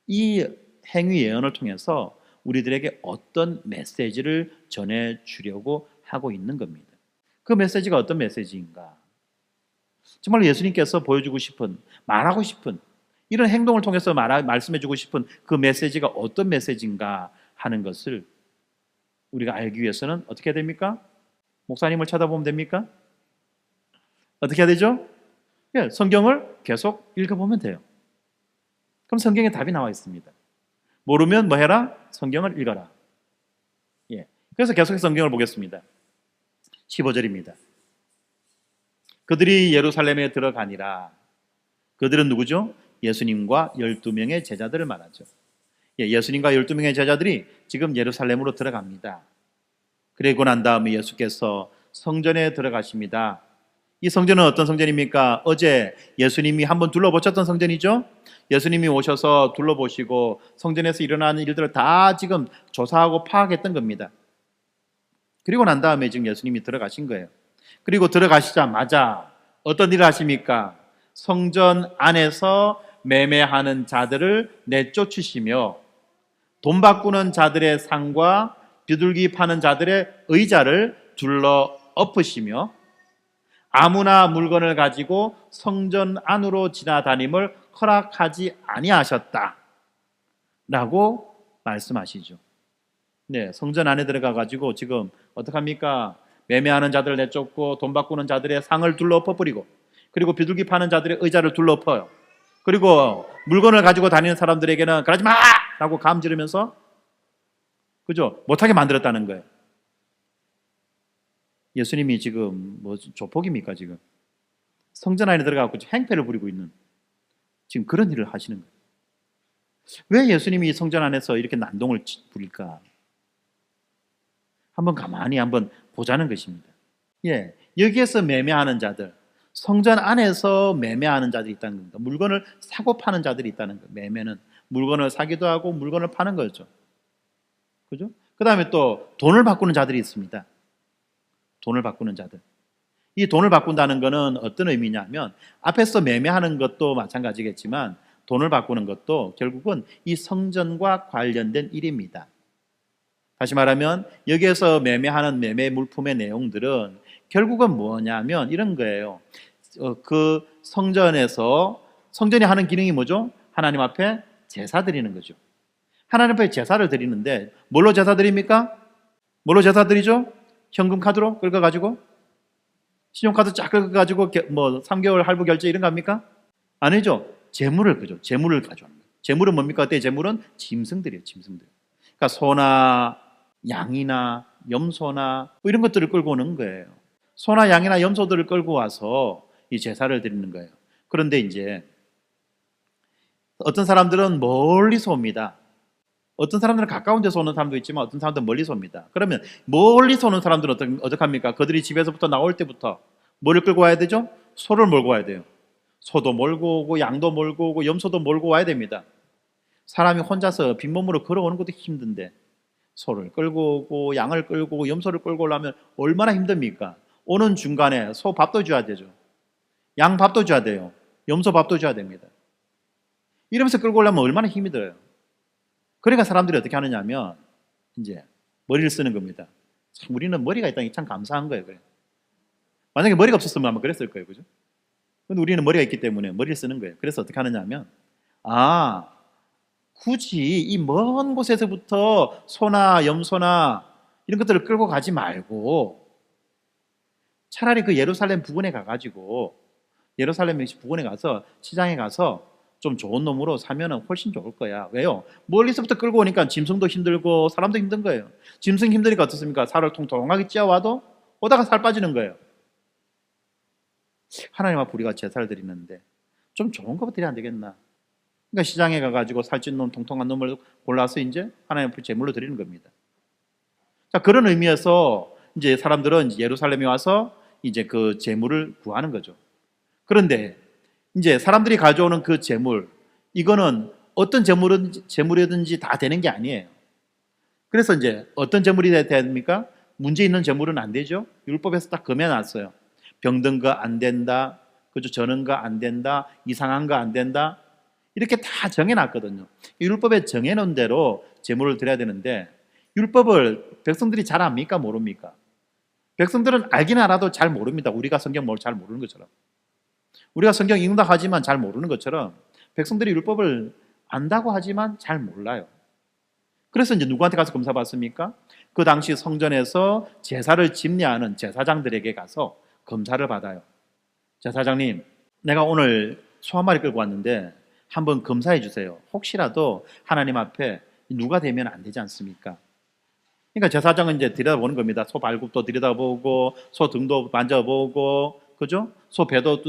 [SPEAKER 1] 이 행위 예언을 통해서 우리들에게 어떤 메시지를 전해주려고 하고 있는 겁니다. 그 메시지가 어떤 메시지인가? 정말 예수님께서 보여주고 싶은, 말하고 싶은 이런 행동을 통해서 말씀해주고 싶은 그 메시지가 어떤 메시지인가 하는 것을 우리가 알기 위해서는 어떻게 해야 됩니까? 목사님을 쳐다보면 됩니까? 어떻게 해야 되죠? 예, 성경을 계속 읽어보면 돼요. 그럼 성경에 답이 나와 있습니다. 모르면 뭐 해라? 성경을 읽어라. 예. 그래서 계속해서 성경을 보겠습니다. 15절입니다. 그들이 예루살렘에 들어가니라. 그들은 누구죠? 예수님과 12명의 제자들을 말하죠. 예, 예수님과 12명의 제자들이 지금 예루살렘으로 들어갑니다. 그리고 난 다음에 예수께서 성전에 들어가십니다. 이 성전은 어떤 성전입니까? 어제 예수님이 한번 둘러보셨던 성전이죠? 예수님이 오셔서 둘러보시고 성전에서 일어나는 일들을 다 지금 조사하고 파악했던 겁니다. 그리고 난 다음에 지금 예수님이 들어가신 거예요. 그리고 들어가시자마자 어떤 일을 하십니까? 성전 안에서 매매하는 자들을 내쫓으시며 돈 바꾸는 자들의 상과 비둘기 파는 자들의 의자를 둘러 엎으시며 아무나 물건을 가지고 성전 안으로 지나다님을 허락하지 아니하셨다 라고 말씀하시죠. 네, 성전 안에 들어가 가지고 지금 어떡합니까? 매매하는 자들을 내쫓고 돈 바꾸는 자들의 상을 둘러 엎어버리고 그리고 비둘기 파는 자들의 의자를 둘러 엎어요. 그리고 물건을 가지고 다니는 사람들에게는 그러지 마! 라고 감지르면서 그죠? 못하게 만들었다는 거예요. 예수님이 지금 뭐 조폭입니까 지금? 성전 안에 들어가고 행패를 부리고 있는 지금 그런 일을 하시는 거예요. 왜 예수님이 성전 안에서 이렇게 난동을 부릴까? 한번 가만히 한번 보자는 것입니다. 예, 여기에서 매매하는 자들, 성전 안에서 매매하는 자들이 있다는 겁니다. 물건을 사고 파는 자들이 있다는 거예요. 매매는 물건을 사기도 하고 물건을 파는 거죠. 그죠? 그 다음에 또 돈을 바꾸는 자들이 있습니다. 돈을 바꾸는 자들. 이 돈을 바꾼다는 것은 어떤 의미냐면 앞에서 매매하는 것도 마찬가지겠지만 돈을 바꾸는 것도 결국은 이 성전과 관련된 일입니다. 다시 말하면 여기에서 매매하는 매매 물품의 내용들은 결국은 뭐냐면 이런 거예요. 그 성전이 하는 기능이 뭐죠? 하나님 앞에 제사 드리는 거죠. 하나님 앞에 제사를 드리는데 뭘로 제사 드립니까? 뭘로 제사 드리죠? 현금 카드로 긁어가지고? 신용카드 쫙 긁어가지고 3개월 할부 결제 이런 거 합니까? 아니죠. 재물을 그죠. 재물을 가져오는 거예요. 재물은 뭡니까? 그때 재물은 짐승들이에요. 짐승들. 그러니까 소나 양이나 염소나 뭐 이런 것들을 끌고 오는 거예요. 소나 양이나 염소들을 끌고 와서 이 제사를 드리는 거예요. 그런데 이제 어떤 사람들은 멀리서 옵니다. 어떤 사람들은 가까운 데서 오는 사람도 있지만 어떤 사람들은 멀리서 옵니다. 그러면 멀리서 오는 사람들은 어떻게 합니까? 그들이 집에서부터 나올 때부터 뭐를 끌고 와야 되죠? 소를 몰고 와야 돼요. 소도 몰고 오고 양도 몰고 오고 염소도 몰고 와야 됩니다. 사람이 혼자서 빈몸으로 걸어오는 것도 힘든데 소를 끌고 오고 양을 끌고 오고 염소를 끌고 오려면 얼마나 힘듭니까? 오는 중간에 소 밥도 줘야 되죠. 양 밥도 줘야 돼요. 염소 밥도 줘야 됩니다. 이러면서 끌고 오려면 얼마나 힘이 들어요. 그러니까 사람들이 어떻게 하느냐 하면 이제 머리를 쓰는 겁니다. 참 우리는 머리가 있다는 게 참 감사한 거예요. 그래. 만약에 머리가 없었으면 아마 그랬을 거예요. 그죠? 근데 우리는 머리가 있기 때문에 머리를 쓰는 거예요. 그래서 어떻게 하느냐 하면 굳이 이 먼 곳에서부터 소나 염소나 이런 것들을 끌고 가지 말고 차라리 그 예루살렘 부근에 가가지고 예루살렘 부근에 가서 시장에 가서 좀 좋은 놈으로 사면은 훨씬 좋을 거야. 왜요? 멀리서부터 끌고 오니까 짐승도 힘들고 사람도 힘든 거예요. 짐승 힘드니까 어떻습니까? 살을 통통하게 찧어와도 오다가 살 빠지는 거예요. 하나님 앞에 우리가 제사를 드리는데 좀 좋은 거 드려야 안 되겠나? 그러니까 시장에 가가지고 살찐 놈, 통통한 놈을 골라서 이제 하나님 앞에 제물로 드리는 겁니다. 자, 그런 의미에서 이제 사람들은 이제 예루살렘에 와서 이제 그 제물을 구하는 거죠. 그런데 이제 사람들이 가져오는 그 제물, 이거는 어떤 제물이든지 다 되는 게 아니에요. 그래서 이제 어떤 제물이 됩니까? 문제 있는 제물은 안 되죠. 율법에서 딱 금해놨어요. 병든 거 안 된다, 그죠? 저는 거 안 된다, 이상한 거 안 된다, 이렇게 다 정해놨거든요. 율법에 정해놓은 대로 제물을 드려야 되는데 율법을 백성들이 잘 압니까? 모릅니까? 백성들은 알긴 알아도 잘 모릅니다. 우리가 성경 잘 모르는 것처럼. 우리가 성경 읽는다 하지만 잘 모르는 것처럼 백성들이 율법을 안다고 하지만 잘 몰라요. 그래서 이제 누구한테 가서 검사 받습니까? 그 당시 성전에서 제사를 집례하는 제사장들에게 가서 검사를 받아요. 제사장님, 내가 오늘 소 한 마리 끌고 왔는데 한번 검사해 주세요. 혹시라도 하나님 앞에 누가 되면 안 되지 않습니까? 그러니까 제사장은 이제 들여다보는 겁니다. 소 발굽도 들여다보고 소 등도 만져보고, 그죠? 소 배도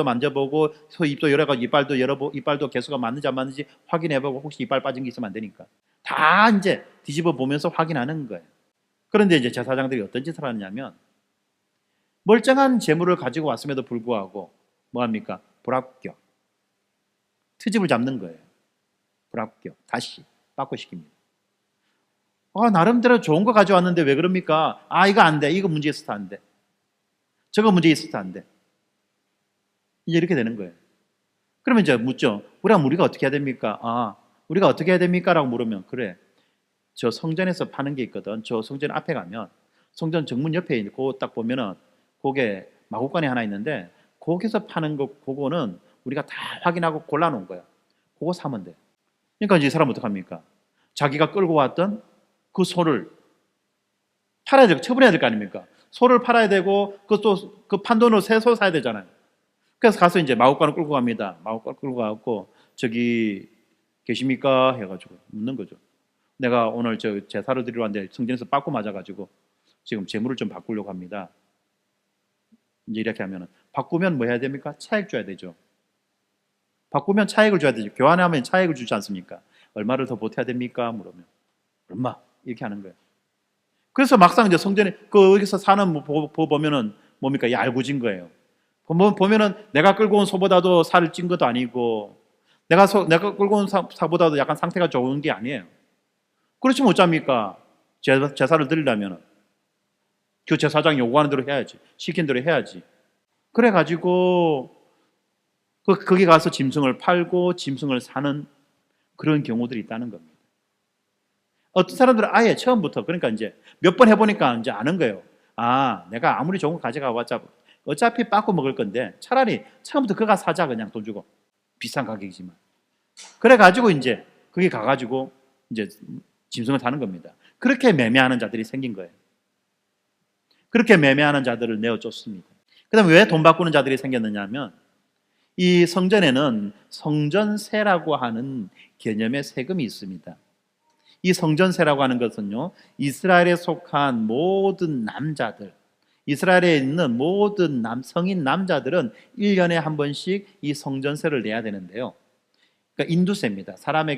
[SPEAKER 1] 만져보고 소 입도 열어가지고 이빨도 개수가 맞는지 안 맞는지 확인해보고 혹시 이빨 빠진 게 있으면 안 되니까 다 이제 뒤집어 보면서 확인하는 거예요. 그런데 이제 제사장들이 어떤 짓을 하느냐면 멀쩡한 재물을 가지고 왔음에도 불구하고 뭐 합니까? 불합격. 트집을 잡는 거예요. 불합격. 다시 바꾸시킵니다. 나름대로 좋은 거 가져왔는데 왜 그럽니까? 이거 안 돼. 이거 문제 있어서 안 돼. 저거 문제 있어서 안 돼. 이제 이렇게 되는 거예요. 그러면 이제 묻죠. 우리가 어떻게 해야 됩니까? 우리가 어떻게 해야 됩니까? 라고 물으면 그래. 저 성전에서 파는 게 있거든. 저 성전 앞에 가면 성전 정문 옆에 있고 딱 보면은 거기에 마구간이 하나 있는데 거기서 파는 거 그거는 우리가 다 확인하고 골라놓은 거야. 그거 사면 돼. 그러니까 이제 이 사람은 어떡합니까? 자기가 끌고 왔던 그 소를 팔아야 되고 처분해야 될 거 아닙니까? 소를 팔아야 되고 그것도 그 판돈으로 새 소 사야 되잖아요. 그래서 가서 이제 마구간을 끌고 갑니다. 마구간 끌고 가고 저기 계십니까? 해가지고 묻는 거죠. 내가 오늘 저 제사를 드리러 왔는데 성전에서 빠꾸 맞아가지고 지금 재물을 좀 바꾸려고 합니다. 이제 이렇게 하면은 바꾸면 뭐 해야 됩니까? 차액 줘야 되죠. 바꾸면 차액을 줘야 되죠. 교환하면 차액을 주지 않습니까? 얼마를 더 보태야 됩니까? 물으면 얼마 이렇게 하는 거예요. 그래서 막상 이제 성전에 거기서 사는 보면은 뭡니까? 얄궂은 거예요. 보면은 내가 끌고 온 소보다도 살을 찐 것도 아니고 내가 끌고 온 사보다도 약간 상태가 좋은 게 아니에요. 그렇지면 어쩝니까? 제사를 드리려면 그 제사장 요구하는 대로 해야지. 시킨 대로 해야지. 그래가지고 거기 가서 짐승을 팔고 짐승을 사는 그런 경우들이 있다는 겁니다. 어떤 사람들은 아예 처음부터 그러니까 이제 몇 번 해보니까 이제 아는 거예요. 내가 아무리 좋은 거 가져가봤자 어차피 빠꾸 먹을 건데 차라리 처음부터 그가 사자 그냥 돈 주고 비싼 가격이지만 그래가지고 이제 거기 가가지고 이제 짐승을 사는 겁니다. 그렇게 매매하는 자들이 생긴 거예요. 그렇게 매매하는 자들을 내어 쫓습니다. 그다음에 왜 돈 바꾸는 자들이 생겼느냐 하면 이 성전에는 성전세라고 하는 개념의 세금이 있습니다. 이 성전세라고 하는 것은요, 이스라엘에 속한 모든 남자들, 이스라엘에 있는 모든 성인 남자들은 1년에 한 번씩 이 성전세를 내야 되는데요. 그러니까 인두세입니다. 사람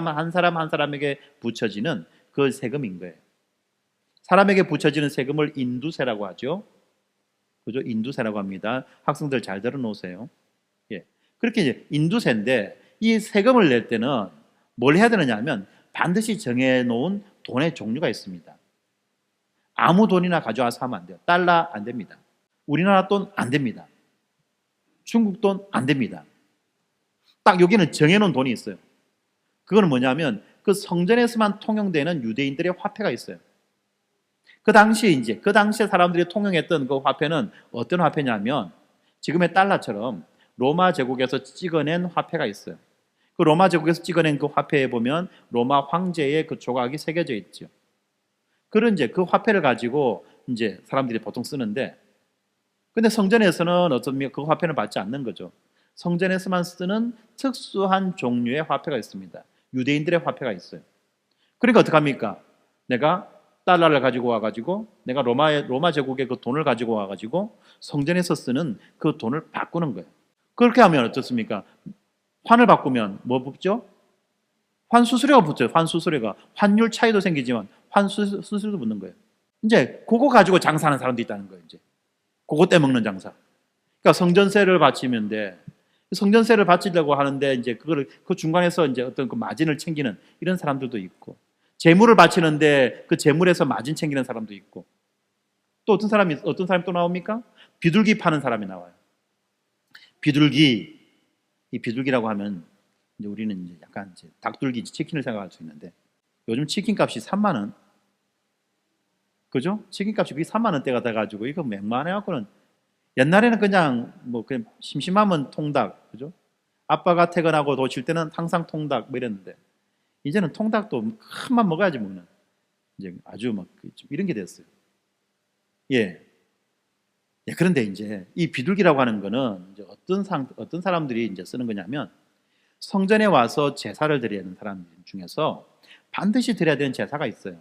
[SPEAKER 1] 한 사람에게 붙여지는 그 세금인 거예요. 사람에게 붙여지는 세금을 인두세라고 하죠. 그죠? 인두세라고 합니다. 학생들 잘 들어놓으세요. 예. 그렇게 이제 인두세인데 이 세금을 낼 때는 뭘 해야 되느냐 하면 반드시 정해놓은 돈의 종류가 있습니다. 아무 돈이나 가져와서 하면 안 돼요. 달러 안 됩니다. 우리나라 돈 안 됩니다. 중국 돈 안 됩니다. 딱 여기는 정해놓은 돈이 있어요. 그거는 뭐냐면 그 성전에서만 통용되는 유대인들의 화폐가 있어요. 그 당시에 사람들이 통용했던 그 화폐는 어떤 화폐냐면 지금의 달러처럼 로마 제국에서 찍어낸 화폐가 있어요. 그 로마 제국에서 찍어낸 그 화폐에 보면 로마 황제의 그 조각이 새겨져 있죠. 그런 이제 그 화폐를 가지고 이제 사람들이 보통 쓰는데, 근데 성전에서는 어쩌면 그 화폐는 받지 않는 거죠. 성전에서만 쓰는 특수한 종류의 화폐가 있습니다. 유대인들의 화폐가 있어요. 그러니까 어떡합니까? 내가 달러를 가지고 와가지고 내가 로마 제국의 그 돈을 가지고 와가지고 성전에서 쓰는 그 돈을 바꾸는 거예요. 그렇게 하면 어떻습니까? 환을 바꾸면 뭐 붙죠? 환수수료가 붙어요. 환수수료가. 환율 차이도 생기지만 환수수료도 붙는 거예요. 이제 그거 가지고 장사하는 사람도 있다는 거예요. 이제 그거 떼먹는 장사. 그러니까 성전세를 바치면 돼. 성전세를 바치려고 하는데 이제 그거를 그 중간에서 이제 어떤 그 마진을 챙기는 이런 사람들도 있고, 재물을 바치는데 그 재물에서 마진 챙기는 사람도 있고, 또 어떤 사람이 또 나옵니까? 비둘기 파는 사람이 나와요. 이 비둘기라고 하면 이제 우리는 이제 약간 이제 닭둘기, 치킨을 생각할 수 있는데 요즘 치킨 값이 3만 원, 그죠? 치킨 값이 그게 3만 원대가 돼가지고 이거 맹만해갖고는 옛날에는 그냥 심심하면 통닭, 그죠? 아빠가 퇴근하고 도실 때는 항상 통닭 이랬는데 이제는 통닭도 큰만 먹어야지 먹는 이제 아주 이런 게 됐어요. 예. 예, 그런데 이제 이 비둘기라고 하는 거는 이제 어떤 사람들이 이제 쓰는 거냐면 성전에 와서 제사를 드려야 하는 사람 중에서 반드시 드려야 되는 제사가 있어요.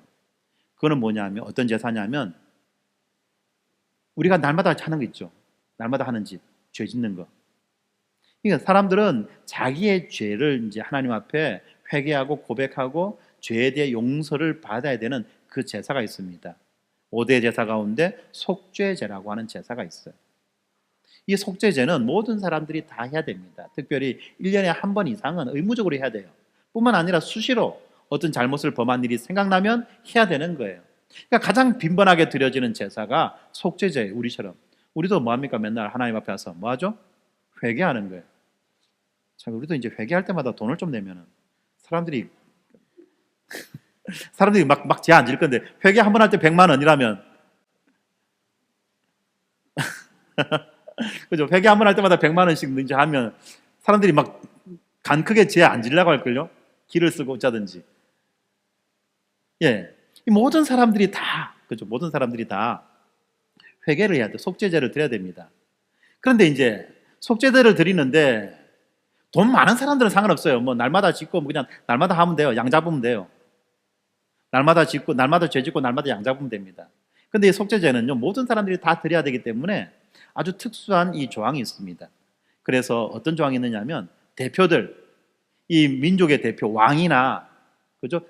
[SPEAKER 1] 그거는 뭐냐면 어떤 제사냐면 우리가 날마다 하는 거 있죠. 날마다 하는 짓, 죄 짓는 거. 그러니까 사람들은 자기의 죄를 이제 하나님 앞에 회개하고 고백하고 죄에 대해 용서를 받아야 되는 그 제사가 있습니다. 5대 제사 가운데 속죄제라고 하는 제사가 있어요. 이 속죄제는 모든 사람들이 다 해야 됩니다. 특별히 1년에 한 번 이상은 의무적으로 해야 돼요. 뿐만 아니라 수시로 어떤 잘못을 범한 일이 생각나면 해야 되는 거예요. 그러니까 가장 빈번하게 드려지는 제사가 속죄제예요. 우리도 뭐합니까? 맨날 하나님 앞에 와서 뭐하죠? 회개하는 거예요. 참, 우리도 이제 회개할 때마다 돈을 좀 내면은 사람들이 막 제 앉을 건데 회개 한 번 할 때 100만 원이라면 그죠? 회개 한 번 할 때마다 100만 원씩 이제 하면 사람들이 막 간 크게 제 앉으려고 할걸요? 길을 쓰고 어쩌든지. 예. 이 모든 사람들이 다, 그죠? 모든 사람들이 다 회개를 해야 돼. 속죄제를 드려야 됩니다. 그런데 이제 속죄제를 드리는데 돈 많은 사람들은 상관없어요. 뭐 날마다 짓고 그냥 날마다 하면 돼요. 양 잡으면 돼요. 날마다 짓고 날마다 죄 짓고 날마다 양 잡으면 됩니다. 근데 이 속죄제는요, 모든 사람들이 다 드려야 되기 때문에 아주 특수한 이 조항이 있습니다. 그래서 어떤 조항이 있느냐면 대표들, 이 민족의 대표 왕이나 그죠?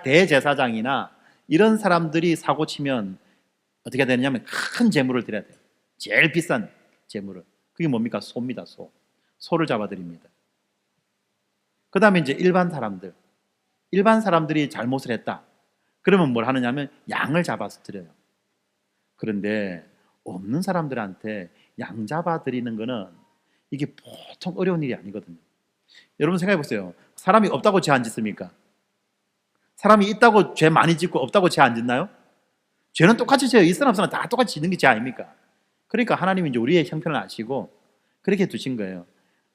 [SPEAKER 1] 대제사장이나 이런 사람들이 사고 치면 어떻게 되느냐면 큰 재물을 드려야 돼요. 제일 비싼 재물을. 그게 뭡니까? 소입니다. 소를 잡아드립니다. 그 다음에 이제 일반 사람들이 잘못을 했다. 그러면 뭘 하느냐면 양을 잡아서 드려요. 그런데 없는 사람들한테 양 잡아드리는 거는 이게 보통 어려운 일이 아니거든요. 여러분 생각해 보세요. 사람이 없다고 죄 안 짓습니까? 사람이 있다고 죄 많이 짓고 없다고 죄 안 짓나요? 죄는 똑같이 죄요. 있으나 없으나 다 똑같이 짓는 게 죄 아닙니까? 그러니까 하나님이 이제 우리의 형편을 아시고 그렇게 두신 거예요.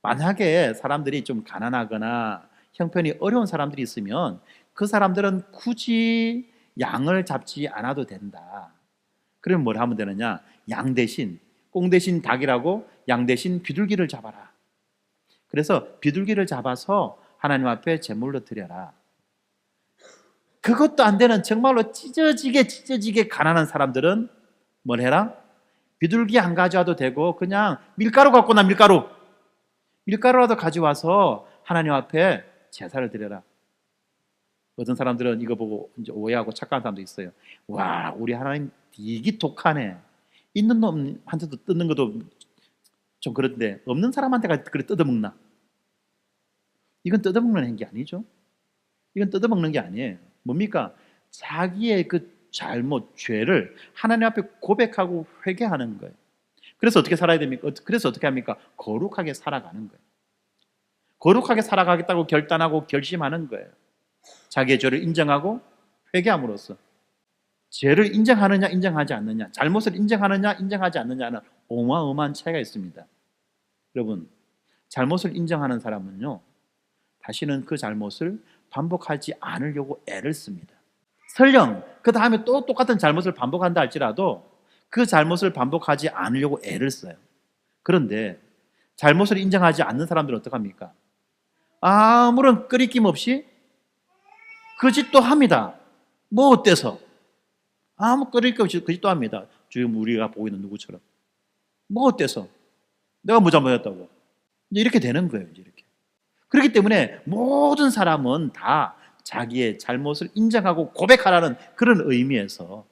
[SPEAKER 1] 만약에 사람들이 좀 가난하거나 형편이 어려운 사람들이 있으면 그 사람들은 굳이 양을 잡지 않아도 된다. 그러면 뭘 하면 되느냐? 양 대신, 꽁 대신 닭이라고 양 대신 비둘기를 잡아라. 그래서 비둘기를 잡아서 하나님 앞에 제물로 드려라. 그것도 안 되는 정말로 찢어지게 가난한 사람들은 뭘 해라? 비둘기 안 가져와도 되고 그냥 밀가루 갖고 나 밀가루라도 가져와서 하나님 앞에 제사를 드려라. 어떤 사람들은 이거 보고 이제 오해하고 착각하는 사람도 있어요. 와, 우리 하나님 되게 독하네. 있는 놈한테도 뜯는 것도 좀 그런데 없는 사람한테가 그래 뜯어먹나? 이건 뜯어먹는 행위 아니죠. 이건 뜯어먹는 게 아니에요. 뭡니까? 자기의 그 잘못, 죄를 하나님 앞에 고백하고 회개하는 거예요. 그래서 어떻게 살아야 됩니까? 그래서 어떻게 합니까? 거룩하게 살아가는 거예요. 거룩하게 살아가겠다고 결단하고 결심하는 거예요. 자기의 죄를 인정하고 회개함으로써 죄를 인정하느냐 인정하지 않느냐, 잘못을 인정하느냐 인정하지 않느냐는 어마어마한 차이가 있습니다. 여러분, 잘못을 인정하는 사람은요, 다시는 그 잘못을 반복하지 않으려고 애를 씁니다. 설령 그 다음에 또 똑같은 잘못을 반복한다 할지라도 그 잘못을 반복하지 않으려고 애를 써요. 그런데 잘못을 인정하지 않는 사람들은 어떡합니까? 아무런 끄리낌 없이 그 짓도 합니다. 뭐 어때서? 아무 끄리낌 없이 그 짓도 합니다. 지금 우리가 보고 있는 누구처럼. 뭐 어때서? 내가 뭐 잘못했다고. 이렇게 되는 거예요. 이렇게. 그렇기 때문에 모든 사람은 다 자기의 잘못을 인정하고 고백하라는 그런 의미에서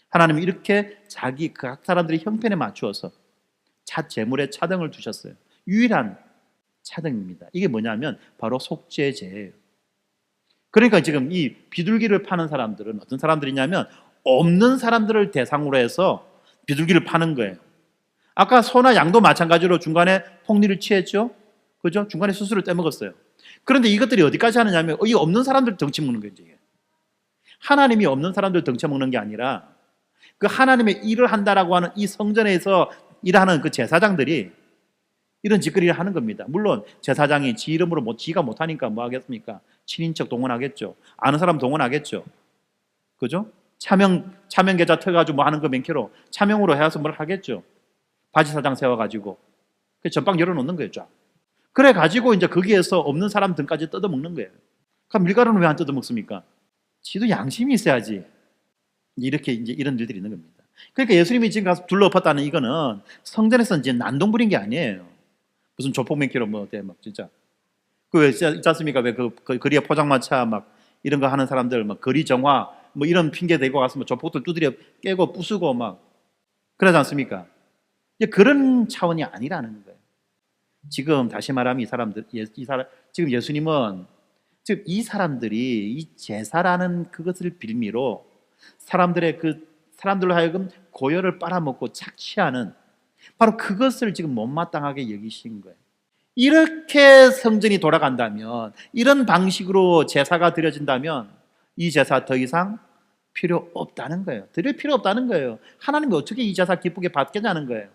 [SPEAKER 1] 하나님이 이렇게 자기 각 사람들의 형편에 맞추어서 재물에 차등을 두셨어요. 유일한 차등입니다. 이게 뭐냐면 바로 속죄제예요. 그러니까 지금 이 비둘기를 파는 사람들은 어떤 사람들이냐면 없는 사람들을 대상으로 해서 비둘기를 파는 거예요. 아까 소나 양도 마찬가지로 중간에 폭리를 취했죠. 그죠? 중간에 수수를 떼먹었어요. 그런데 이것들이 어디까지 하느냐면 이 없는 사람들 덩치 먹는 거예요. 이게. 하나님이 없는 사람들 덩치 먹는 게 아니라 그 하나님의 일을 한다라고 하는 이 성전에서 일하는 그 제사장들이 이런 짓거리를 하는 겁니다. 물론 제사장이 지 이름으로 지가 못하니까 뭐 하겠습니까? 친인척 동원하겠죠. 아는 사람 동원하겠죠. 그죠? 차명 계좌 터가지고 뭐 하는 거 맨키로 차명으로 해서 뭘 하겠죠. 바지사장 세워가지고 전방 열어놓는 거예요. 쫙. 그래가지고 이제 거기에서 없는 사람 등까지 뜯어먹는 거예요. 그럼 밀가루는 왜 안 뜯어먹습니까? 지도 양심이 있어야지. 이렇게 이제 이런 일들이 있는 겁니다. 그러니까 예수님이 지금 가서 둘러엎었다는 이거는 성전에서 이제 난동 부린 게 아니에요. 무슨 조폭맨키로 뭐 어때 막 진짜 그 왜 있지 않습니까? 왜 그 거리에 포장마차 막 이런 거 하는 사람들 막 거리 정화 뭐 이런 핑계 대고 가서 뭐 조폭들 두드려 깨고 부수고 막 그러지 않습니까? 이제 그런 차원이 아니라는 거예요. 지금 다시 말하면 이 사람들 지금 예수님은 지금 이 사람들이 이 제사라는 그것을 빌미로 사람들로 하여금 고열을 빨아먹고 착취하는 바로 그것을 지금 못마땅하게 여기신 거예요. 이렇게 성전이 돌아간다면, 이런 방식으로 제사가 드려진다면 이 제사 더 이상 필요 없다는 거예요. 드릴 필요 없다는 거예요. 하나님이 어떻게 이 제사 기쁘게 받겠냐는 거예요.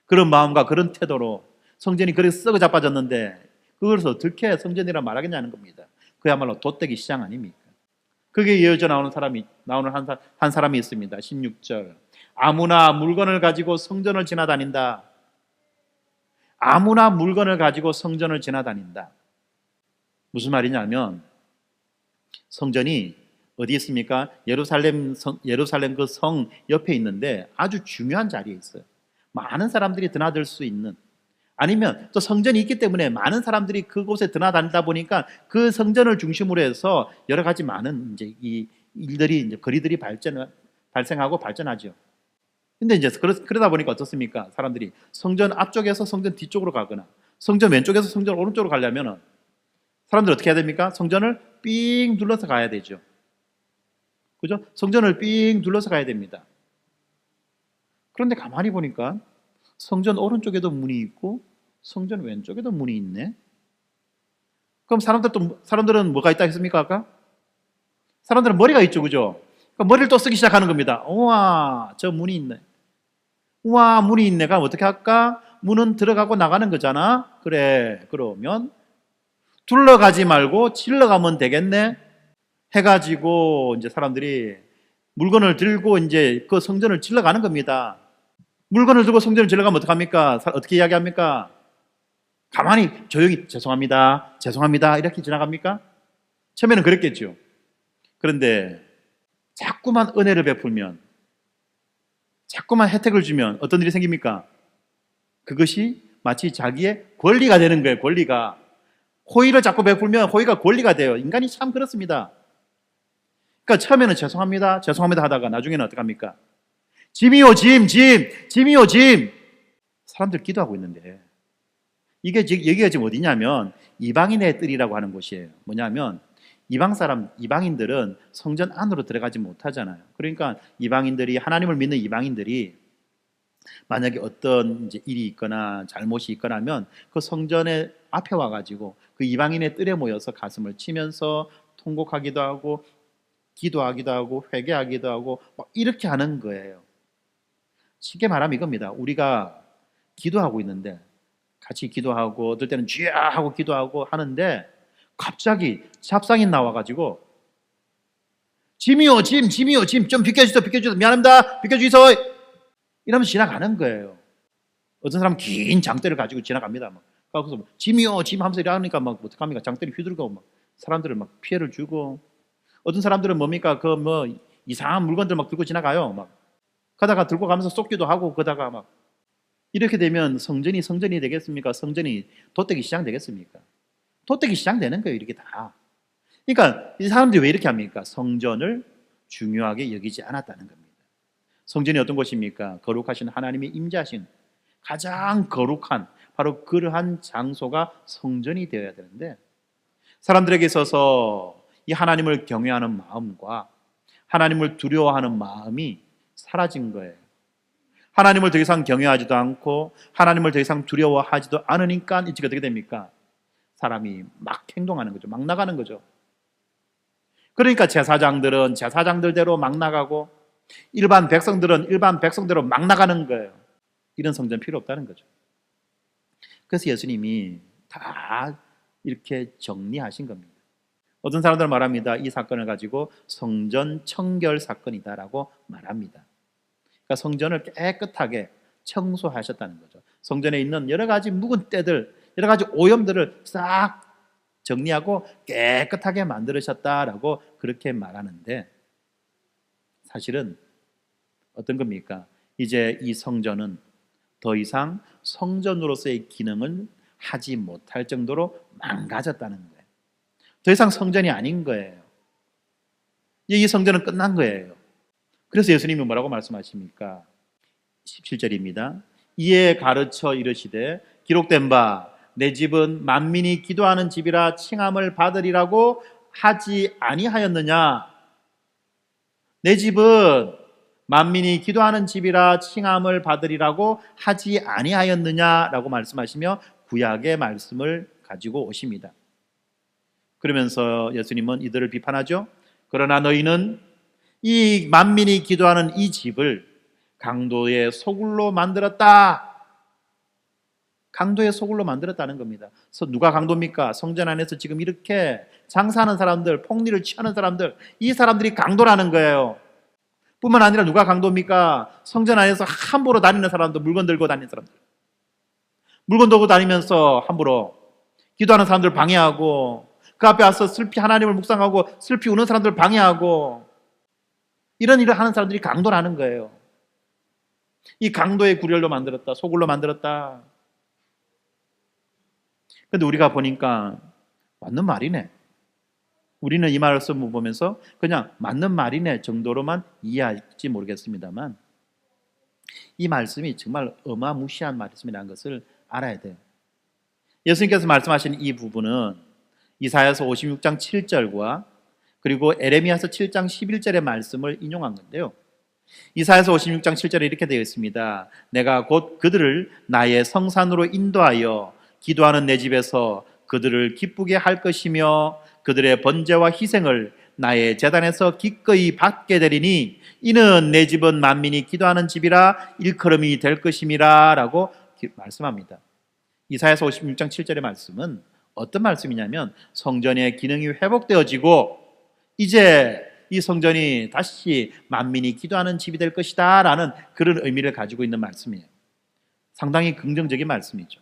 [SPEAKER 1] 그런 마음과 그런 태도로 성전이 그렇게 썩어 자빠졌는데 그것을 어떻게 성전이라 말하겠냐는 겁니다. 그야말로 돛대기 시장 아닙니까? 그게 이어져 나오는 한 사람이 있습니다. 16절. 아무나 물건을 가지고 성전을 지나다닌다. 아무나 물건을 가지고 성전을 지나다닌다. 무슨 말이냐면 성전이 어디 있습니까? 예루살렘 그 성 옆에 있는데 아주 중요한 자리에 있어요. 많은 사람들이 드나들 수 있는, 아니면 또 성전이 있기 때문에 많은 사람들이 그곳에 드나다니다 보니까 그 성전을 중심으로 해서 여러 가지 많은 이제 이 일들이 이제 거리들이 발생하고 발전하죠. 근데 이제 그러다 보니까 어떻습니까? 사람들이 성전 앞쪽에서 성전 뒤쪽으로 가거나 성전 왼쪽에서 성전 오른쪽으로 가려면 사람들 어떻게 해야 됩니까? 성전을 삥 둘러서 가야 되죠. 그죠? 성전을 삥 둘러서 가야 됩니다. 그런데 가만히 보니까 성전 오른쪽에도 문이 있고 성전 왼쪽에도 문이 있네. 그럼 사람들은 뭐가 있다 했습니까? 아까? 사람들은 머리가 있죠. 그죠? 그러니까 머리를 또 쓰기 시작하는 겁니다. 우와, 저 문이 있네. 우와, 문이 있네. 그럼 어떻게 할까? 문은 들어가고 나가는 거잖아. 그래, 그러면 둘러가지 말고 질러가면 되겠네 해가지고 이제 사람들이 물건을 들고 이제 그 성전을 질러가는 겁니다. 물건을 들고 성전을 질러가면 어떡합니까? 어떻게 이야기합니까? 가만히 조용히 죄송합니다, 죄송합니다 이렇게 지나갑니까? 처음에는 그랬겠죠. 그런데 자꾸만 은혜를 베풀면, 자꾸만 혜택을 주면 어떤 일이 생깁니까? 그것이 마치 자기의 권리가 되는 거예요. 권리가. 호의를 자꾸 베풀면 호의가 권리가 돼요. 인간이 참 그렇습니다. 그러니까 처음에는 죄송합니다, 죄송합니다 하다가 나중에는 어떡합니까? 짐이요 짐, 짐이요 짐. 사람들 기도하고 있는데 이게 여기가 지금 어디냐면 이방인의 뜰이라고 하는 곳이에요. 뭐냐면 이방인들은 성전 안으로 들어가지 못하잖아요. 그러니까 이방인들이, 하나님을 믿는 이방인들이 만약에 어떤 이제 일이 있거나 잘못이 있거나 하면 그 성전에 앞에 와가지고 그 이방인의 뜰에 모여서 가슴을 치면서 통곡하기도 하고 기도하기도 하고 회개하기도 하고 막 이렇게 하는 거예요. 쉽게 말하면 이겁니다. 우리가 기도하고 있는데 같이 기도하고 어떨 때는 쥐야 하고 기도하고 하는데 갑자기 잡상인 나와가지고 짐이요 짐, 짐이요 짐, 좀 비켜주세요, 미안합니다, 비켜주세요 이러면서 지나가는 거예요. 어떤 사람은 긴 장대를 가지고 지나갑니다. 막. 그래서 짐이요 짐 하면서 이러니까 막 어떡합니까? 장대를 휘두르고 막 사람들을 막 피해를 주고, 어떤 사람들은 뭡니까? 그 뭐 이상한 물건들 막 들고 지나가요. 막 가다가 들고 가면서 쏟기도 하고 그러다가 막 이렇게 되면 성전이 되겠습니까? 성전이 돛대기 시장 되겠습니까? 돛대기 시장 되는 거예요. 이렇게 다. 그러니까 이 사람들이 왜 이렇게 합니까? 성전을 중요하게 여기지 않았다는 겁니다. 성전이 어떤 곳입니까? 거룩하신 하나님이 임재하신 가장 거룩한 바로 그러한 장소가 성전이 되어야 되는데, 사람들에게 있어서 이 하나님을 경외하는 마음과 하나님을 두려워하는 마음이 사라진 거예요. 하나님을 더 이상 경외하지도 않고 하나님을 더 이상 두려워하지도 않으니까 이제 어떻게 됩니까? 사람이 막 행동하는 거죠. 막 나가는 거죠. 그러니까 제사장들은 제사장들대로 막 나가고 일반 백성들은 일반 백성대로 막 나가는 거예요. 이런 성전 필요 없다는 거죠. 그래서 예수님이 다 이렇게 정리하신 겁니다. 어떤 사람들은 말합니다. 이 사건을 가지고 성전 청결 사건이다라고 말합니다. 그러니까 성전을 깨끗하게 청소하셨다는 거죠. 성전에 있는 여러 가지 묵은 때들, 여러 가지 오염들을 싹 정리하고 깨끗하게 만들으셨다라고 그렇게 말하는데, 사실은 어떤 겁니까? 이제 이 성전은 더 이상 성전으로서의 기능을 하지 못할 정도로 망가졌다는 거예요. 더 이상 성전이 아닌 거예요. 이 성전은 끝난 거예요. 그래서 예수님이 뭐라고 말씀하십니까? 17절입니다. 이에 가르쳐 이르시되 기록된 바 내 집은 만민이 기도하는 집이라 칭함을 받으리라고 하지 아니하였느냐? 내 집은 만민이 기도하는 집이라 칭함을 받으리라고 하지 아니하였느냐라고 말씀하시며 구약의 말씀을 가지고 오십니다. 그러면서 예수님은 이들을 비판하죠. 그러나 너희는 이 만민이 기도하는 이 집을 강도의 소굴로 만들었다. 강도의 소굴로 만들었다는 겁니다. 그래서 누가 강도입니까? 성전 안에서 지금 이렇게 장사하는 사람들, 폭리를 취하는 사람들, 이 사람들이 강도라는 거예요. 뿐만 아니라 누가 강도입니까? 성전 안에서 함부로 다니는 사람들, 물건 들고 다니는 사람들, 물건 들고 다니면서 함부로 기도하는 사람들 방해하고, 그 앞에 와서 슬피 하나님을 묵상하고 슬피 우는 사람들 방해하고, 이런 일을 하는 사람들이 강도라는 거예요. 이 강도의 구렬로 만들었다, 소굴로 만들었다. 그런데 우리가 보니까 맞는 말이네. 우리는 이 말씀을 보면서 그냥 맞는 말이네 정도로만 이해할지 모르겠습니다만, 이 말씀이 정말 어마무시한 말씀이라는 것을 알아야 돼요. 예수님께서 말씀하신 이 부분은 이사야서 56장 7절과 그리고 에레미야서 7장 11절의 말씀을 인용한 건데요. 이사야서 56장 7절에 이렇게 되어 있습니다. 내가 곧 그들을 나의 성산으로 인도하여 기도하는 내 집에서 그들을 기쁘게 할 것이며 그들의 번제와 희생을 나의 제단에서 기꺼이 받게 되리니 이는 내 집은 만민이 기도하는 집이라 일컬음이 될 것임이라 라고 말씀합니다. 이사야서 56장 7절의 말씀은 어떤 말씀이냐면 성전의 기능이 회복되어지고 이제 이 성전이 다시 만민이 기도하는 집이 될 것이다 라는 그런 의미를 가지고 있는 말씀이에요. 상당히 긍정적인 말씀이죠.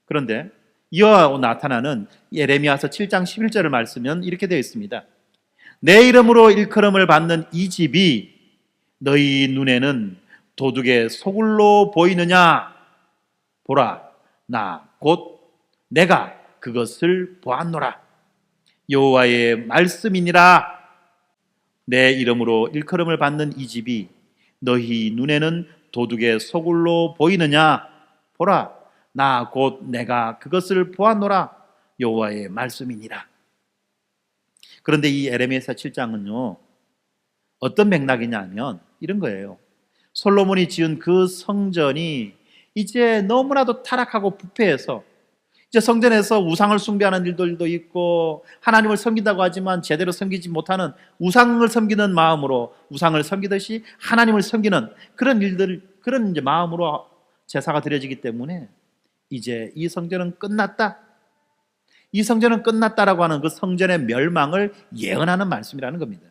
[SPEAKER 1] 그런데 이어 나타나는 예레미야서 7장 11절을 말씀은 이렇게 되어 있습니다. 내 이름으로 일컬음을 받는 이 집이 너희 눈에는 도둑의 소굴로 보이느냐? 보라, 나 곧 내가 그것을 보았노라. 여호와의 말씀이니라. 내 이름으로 일컬음을 받는 이 집이 너희 눈에는 도둑의 소굴로 보이느냐? 보라, 나 곧 내가 그것을 보았노라. 여호와의 말씀이니라. 그런데 이 예레미야서 7장은요 어떤 맥락이냐면 이런 거예요. 솔로몬이 지은 그 성전이 이제 너무나도 타락하고 부패해서 이제 성전에서 우상을 숭배하는 일들도 있고 하나님을 섬긴다고 하지만 제대로 섬기지 못하는 우상을 섬기는 마음으로 우상을 섬기듯이 하나님을 섬기는 그런 일들, 그런 이제 마음으로 제사가 드려지기 때문에 이제 이 성전은 끝났다. 이 성전은 끝났다라고 하는 그 성전의 멸망을 예언하는 말씀이라는 겁니다.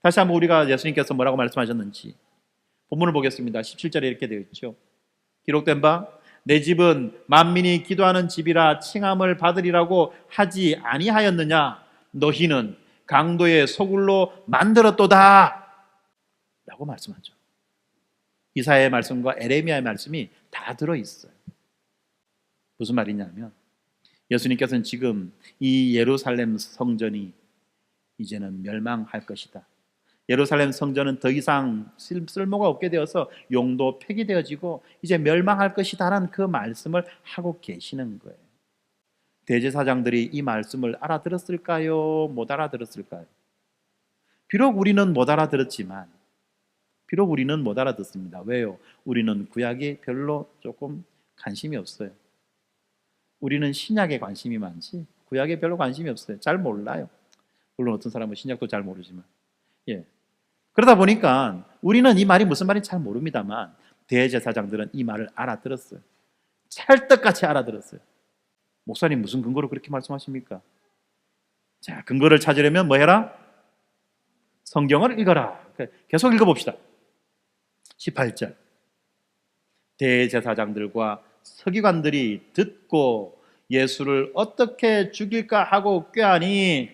[SPEAKER 1] 다시 한번 우리가 예수님께서 뭐라고 말씀하셨는지 본문을 보겠습니다. 17절에 이렇게 되어 있죠. 기록된 바 내 집은 만민이 기도하는 집이라 칭함을 받으리라고 하지 아니하였느냐? 너희는 강도의 소굴로 만들었도다 라고 말씀하죠. 이사야의 말씀과 에레미야의 말씀이 다 들어있어요. 무슨 말이냐면 예수님께서는 지금 이 예루살렘 성전이 이제는 멸망할 것이다. 예루살렘 성전은 더 이상 쓸모가 없게 되어서 용도 폐기되어지고 이제 멸망할 것이다라는 그 말씀을 하고 계시는 거예요. 대제사장들이 이 말씀을 알아들었을까요? 못 알아들었을까요? 비록 우리는 못 알아들었지만 비록 우리는 못 알아듣습니다. 왜요? 우리는 구약에 별로 조금 관심이 없어요. 우리는 신약에 관심이 많지 구약에 별로 관심이 없어요. 잘 몰라요. 물론 어떤 사람은 신약도 잘 모르지만 그러다 보니까 우리는 이 말이 무슨 말인지 잘 모릅니다만 대제사장들은 이 말을 알아들었어요. 찰떡같이 알아들었어요. 목사님 무슨 근거로 그렇게 말씀하십니까? 자, 근거를 찾으려면 뭐 해라? 성경을 읽어라. 계속 읽어봅시다. 18절 대제사장들과 서기관들이 듣고 예수를 어떻게 죽일까 하고 꾀하니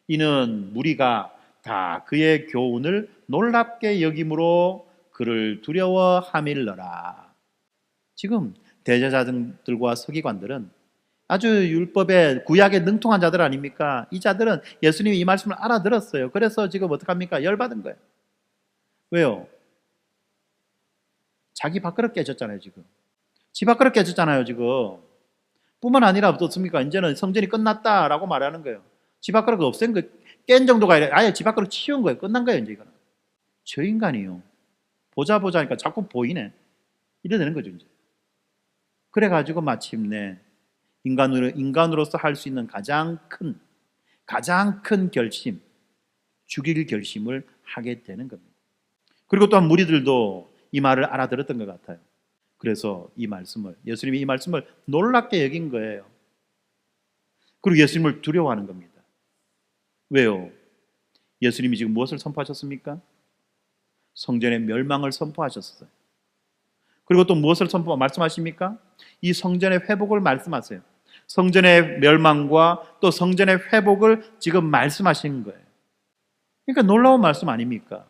[SPEAKER 1] 이는 무리가 다 그의 교훈을 놀랍게 여김으로 그를 두려워함일러라. 지금 대제사장들과 서기관들은 아주 율법에 구약에 능통한 자들 아닙니까? 이 자들은 예수님이 이 말씀을 알아들었어요. 그래서 지금 어떡합니까? 열받은 거예요. 왜요? 자기 밥그릇 깨졌잖아요. 지금 집 밥그릇 깨졌잖아요. 지금 뿐만 아니라 어떻습니까? 이제는 성전이 끝났다라고 말하는 거예요. 집 밥그릇 없앤 거 깬 정도가 아니라 아예 집 밖으로 치운 거예요. 끝난 거예요. 이제 이거는 저 인간이요 보자 하니까 자꾸 보이네 이래 되는 거죠. 이제 그래가지고 마침내 인간으로서 할 수 있는 가장 큰 결심, 죽일 결심을 하게 되는 겁니다. 그리고 또한 무리들도 이 말을 알아들었던 것 같아요. 그래서 예수님이 이 말씀을 놀랍게 여긴 거예요. 그리고 예수님을 두려워하는 겁니다. 왜요? 예수님이 지금 무엇을 선포하셨습니까? 성전의 멸망을 선포하셨어요. 그리고 또 무엇을 말씀하십니까? 이 성전의 회복을 말씀하세요. 성전의 멸망과 또 성전의 회복을 지금 말씀하시는 거예요. 그러니까 놀라운 말씀 아닙니까?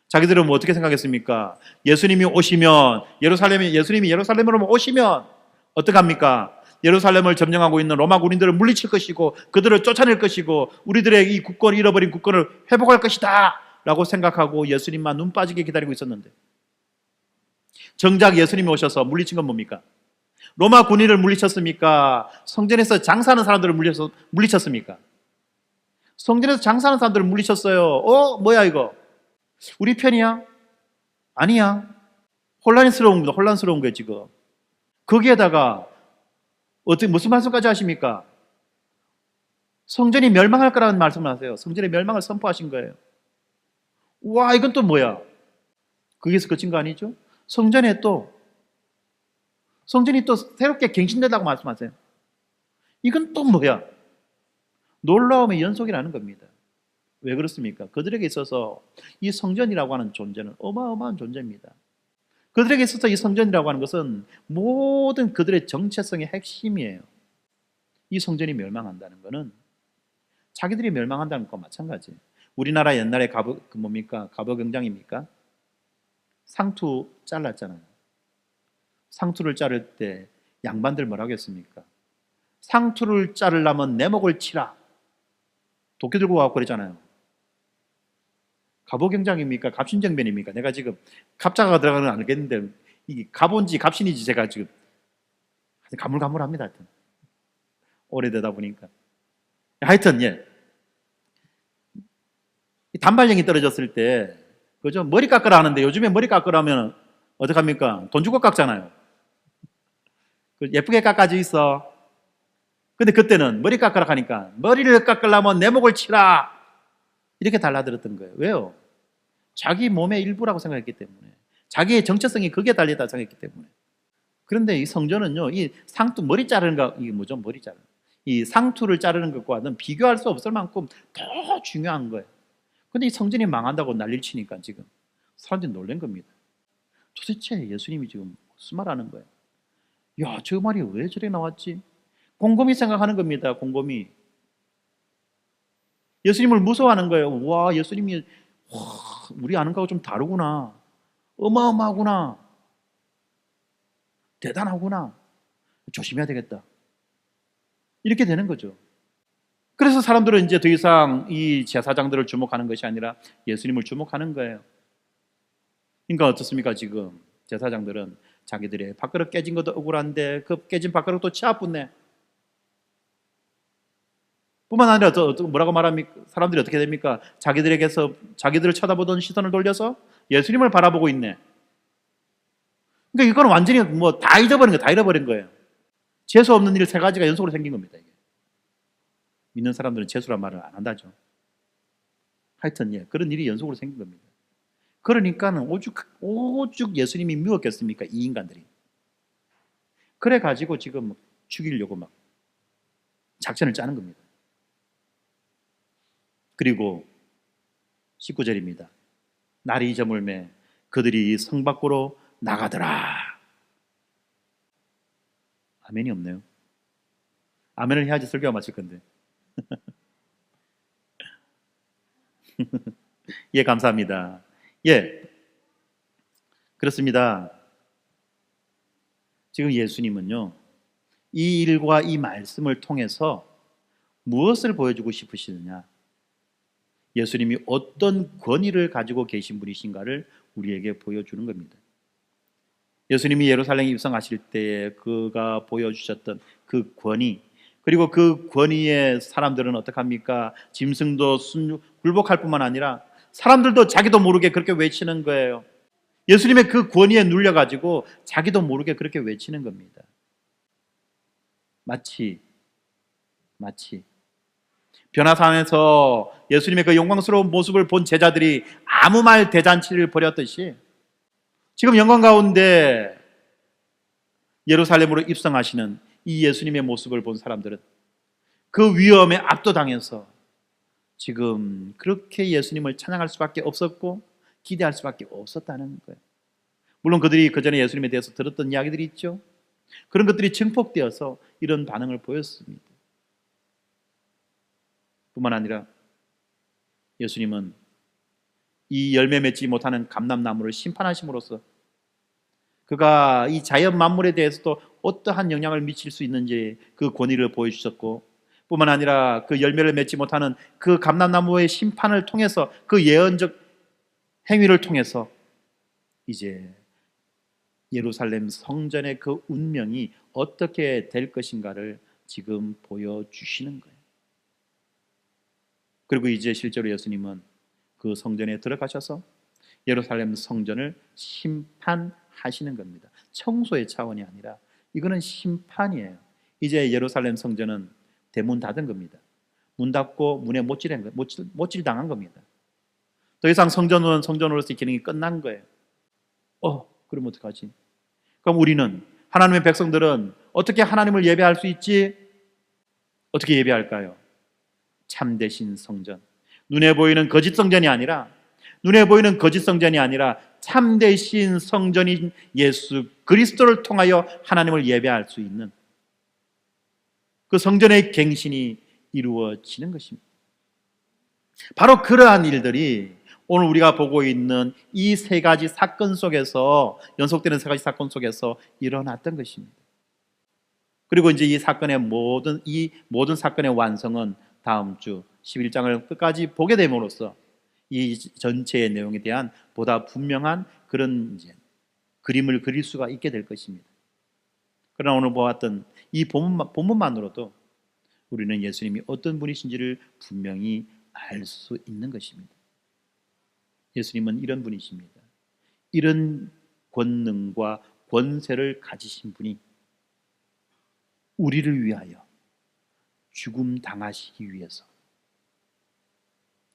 [SPEAKER 1] 자기들은 뭐 어떻게 생각했습니까? 예수님이 예루살렘으로 오시면 어떡합니까? 예루살렘을 점령하고 있는 로마 군인들을 물리칠 것이고 그들을 쫓아낼 것이고 우리들의 이 잃어버린 국권을 회복할 것이다 라고 생각하고 예수님만 눈 빠지게 기다리고 있었는데 정작 예수님이 오셔서 물리친 건 뭡니까? 로마 군인을 물리쳤습니까? 성전에서 장사하는 사람들을 물리쳤습니까? 성전에서 장사하는 사람들을 물리쳤어요. 뭐야 이거? 우리 편이야? 아니야. 혼란스러운 거예요 지금. 거기에다가 무슨 말씀까지 하십니까? 성전이 멸망할 거라는 말씀을 하세요. 성전의 멸망을 선포하신 거예요. 와, 이건 또 뭐야? 거기서 그친 거 아니죠? 성전이 또 새롭게 갱신된다고 말씀하세요. 이건 또 뭐야? 놀라움의 연속이라는 겁니다. 왜 그렇습니까? 그들에게 있어서 이 성전이라고 하는 존재는 어마어마한 존재입니다. 그들에게 있어서 이 성전이라고 하는 것은 모든 그들의 정체성의 핵심이에요. 이 성전이 멸망한다는 것은 자기들이 멸망한다는 것과 마찬가지예요. 우리나라 옛날에 뭡니까? 갑오경장입니까? 상투 잘랐잖아요. 상투를 자를 때 양반들 뭐라고 했습니까? 상투를 자르려면 내 목을 치라. 도끼 들고 와서 그러잖아요. 갑오경장입니까? 갑신정변입니까? 내가 지금 갑자가 들어가는 건 알겠는데 이게 갑온지 갑신인지 제가 지금 가물가물합니다. 하여튼 오래되다 보니까 하여튼 이 단발령이 떨어졌을 때 그죠? 머리 깎으라 하는데 요즘에 머리 깎으라 하면 어떡합니까? 돈 주고 깎잖아요. 예쁘게 깎아져 있어. 근데 그때는 머리 깎으라 하니까 머리를 깎으려면 내 목을 치라. 이렇게 달라들었던 거예요. 왜요? 자기 몸의 일부라고 생각했기 때문에. 자기의 정체성이 거기에 달려있다고 생각했기 때문에. 그런데 이 성전은요, 이 상투, 머리 자르는 거, 이게 뭐죠? 머리 자르는 거. 이 상투를 자르는 것과는 비교할 수 없을 만큼 더 중요한 거예요. 근데 이 성전이 망한다고 난리를 치니까 지금 사람들이 놀란 겁니다. 도대체 예수님이 지금 무슨 말 하는 거예요? 야, 저 말이 왜 저래 나왔지? 곰곰이 생각하는 겁니다. 곰곰이. 예수님을 무서워하는 거예요. 와, 예수님이 우리 아는 거하고 좀 다르구나. 어마어마하구나. 대단하구나. 조심해야 되겠다. 이렇게 되는 거죠. 그래서 사람들은 이제 더 이상 이 제사장들을 주목하는 것이 아니라 예수님을 주목하는 거예요. 그러니까 어떻습니까? 지금 제사장들은 자기들의 밥그릇 깨진 것도 억울한데 그 깨진 밥그릇도 치아뿐네. 뿐만 아니라 뭐라고 말합니까? 사람들이 어떻게 됩니까? 자기들에게서 자기들을 쳐다보던 시선을 돌려서 예수님을 바라보고 있네. 그러니까 이건 완전히 뭐 다 잊어버린 거예요. 다 잃어버린 거예요. 재수 없는 일 세 가지가 연속으로 생긴 겁니다. 이게. 믿는 사람들은 재수란 말을 안 한다죠. 하여튼 그런 일이 연속으로 생긴 겁니다. 그러니까는 오죽 예수님이 미웠겠습니까? 이 인간들이. 그래 가지고 지금 죽이려고 막 작전을 짜는 겁니다. 그리고 19절입니다. 날이 저물매 그들이 성 밖으로 나가더라. 아멘이 없네요. 아멘을 해야지 설교가 마칠 건데. 예, 감사합니다. 예, 그렇습니다. 지금 예수님은요, 이 일과 이 말씀을 통해서 무엇을 보여주고 싶으시느냐? 예수님이 어떤 권위를 가지고 계신 분이신가를 우리에게 보여주는 겁니다. 예수님이 예루살렘에 입성하실 때에 그가 보여주셨던 그 권위, 그리고 그 권위에 사람들은 어떡합니까? 짐승도 굴복할 뿐만 아니라 사람들도 자기도 모르게 그렇게 외치는 거예요. 예수님의 그 권위에 눌려가지고 자기도 모르게 그렇게 외치는 겁니다. 마치 변화산에서 예수님의 그 영광스러운 모습을 본 제자들이 아무 말 대잔치를 벌였듯이 지금 영광 가운데 예루살렘으로 입성하시는 이 예수님의 모습을 본 사람들은 그 위험에 압도당해서 지금 그렇게 예수님을 찬양할 수밖에 없었고 기대할 수밖에 없었다는 거예요. 물론 그들이 그 전에 예수님에 대해서 들었던 이야기들이 있죠. 그런 것들이 증폭되어서 이런 반응을 보였습니다. 뿐만 아니라 예수님은 이 열매 맺지 못하는 감람나무를 심판하심으로써 그가 이 자연 만물에 대해서도 어떠한 영향을 미칠 수 있는지 그 권위를 보여주셨고, 뿐만 아니라 그 열매를 맺지 못하는 그 감람나무의 심판을 통해서 그 예언적 행위를 통해서 이제 예루살렘 성전의 그 운명이 어떻게 될 것인가를 지금 보여주시는 거예요. 그리고 이제 실제로 예수님은 그 성전에 들어가셔서 예루살렘 성전을 심판하시는 겁니다. 청소의 차원이 아니라 이거는 심판이에요. 이제 예루살렘 성전은 대문 닫은 겁니다. 문 닫고 문에 못질 당한 겁니다. 더 이상 성전으로서의 기능이 끝난 거예요. 그럼 어떡하지? 그럼 우리는, 하나님의 백성들은 어떻게 하나님을 예배할 수 있지? 어떻게 예배할까요? 참되신 성전, 눈에 보이는 거짓 성전이 아니라 참되신 성전인 예수 그리스도를 통하여 하나님을 예배할 수 있는 그 성전의 갱신이 이루어지는 것입니다. 바로 그러한 일들이 오늘 우리가 보고 있는 이 세 가지 사건 속에서, 연속되는 세 가지 사건 속에서 일어났던 것입니다. 그리고 이제 이 모든 사건의 완성은 다음 주 11장을 끝까지 보게 됨으로써 이 전체의 내용에 대한 보다 분명한 그런 이제 그림을 그릴 수가 있게 될 것입니다. 그러나 오늘 보았던 이 본문만으로도 우리는 예수님이 어떤 분이신지를 분명히 알 수 있는 것입니다. 예수님은 이런 분이십니다. 이런 권능과 권세를 가지신 분이 우리를 위하여 죽음 당하시기 위해서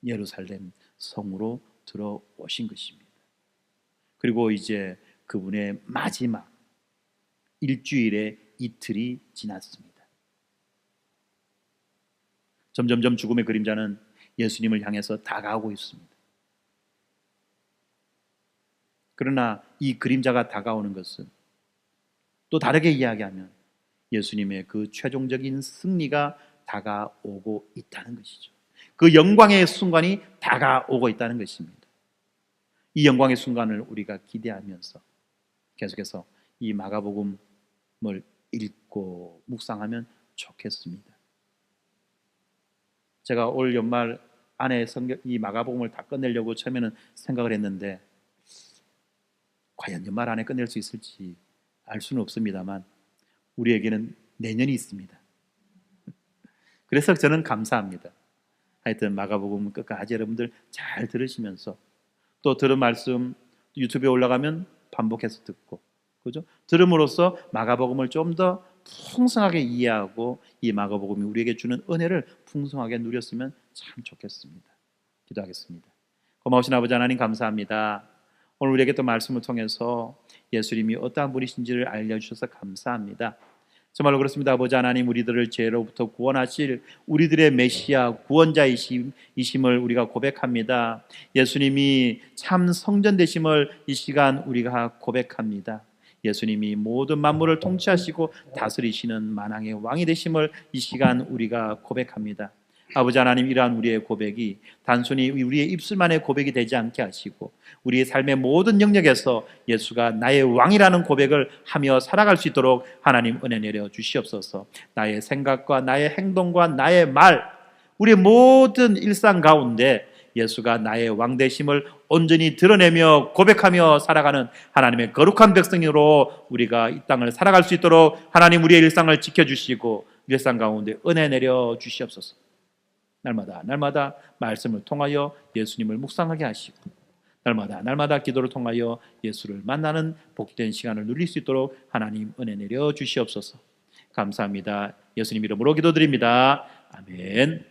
[SPEAKER 1] 예루살렘 성으로 들어오신 것입니다. 그리고 이제 그분의 마지막 일주일의 이틀이 지났습니다. 점점점 죽음의 그림자는 예수님을 향해서 다가오고 있습니다. 그러나 이 그림자가 다가오는 것은 또 다르게 이야기하면 예수님의 그 최종적인 승리가 다가오고 있다는 것이죠. 그 영광의 순간이 다가오고 있다는 것입니다. 이 영광의 순간을 우리가 기대하면서 계속해서 이 마가복음을 읽고 묵상하면 좋겠습니다. 제가 올 연말 안에 이 마가복음을 다 끝내려고 처음에는 생각을 했는데 과연 연말 안에 끝낼 수 있을지 알 수는 없습니다만 우리에게는 내년이 있습니다. 그래서 저는 감사합니다. 하여튼 마가복음 끝까지 여러분들 잘 들으시면서 또 들은 말씀 유튜브에 올라가면 반복해서 듣고, 그죠? 들음으로써 마가복음을 좀 더 풍성하게 이해하고 이 마가복음이 우리에게 주는 은혜를 풍성하게 누렸으면 참 좋겠습니다. 기도하겠습니다. 고마우신 아버지 하나님 감사합니다. 오늘 우리에게 또 말씀을 통해서 예수님이 어떠한 분이신지를 알려주셔서 감사합니다. 정말로 그렇습니다. 아버지 하나님, 우리들을 죄로부터 구원하실 우리들의 메시아 구원자이심을 우리가 고백합니다. 예수님이 참 성전 되심을 이 시간 우리가 고백합니다. 예수님이 모든 만물을 통치하시고 다스리시는 만왕의 왕이 되심을 이 시간 우리가 고백합니다. 아버지 하나님, 이러한 우리의 고백이 단순히 우리의 입술만의 고백이 되지 않게 하시고 우리의 삶의 모든 영역에서 예수가 나의 왕이라는 고백을 하며 살아갈 수 있도록 하나님 은혜 내려 주시옵소서. 나의 생각과 나의 행동과 나의 말, 우리의 모든 일상 가운데 예수가 나의 왕 되심을 온전히 드러내며 고백하며 살아가는 하나님의 거룩한 백성으로 우리가 이 땅을 살아갈 수 있도록 하나님 우리의 일상을 지켜주시고 일상 가운데 은혜 내려 주시옵소서. 날마다 말씀을 통하여 예수님을 묵상하게 하시고 날마다 기도를 통하여 예수를 만나는 복된 시간을 누릴 수 있도록 하나님 은혜 내려 주시옵소서. 감사합니다. 예수님 이름으로 기도드립니다. 아멘.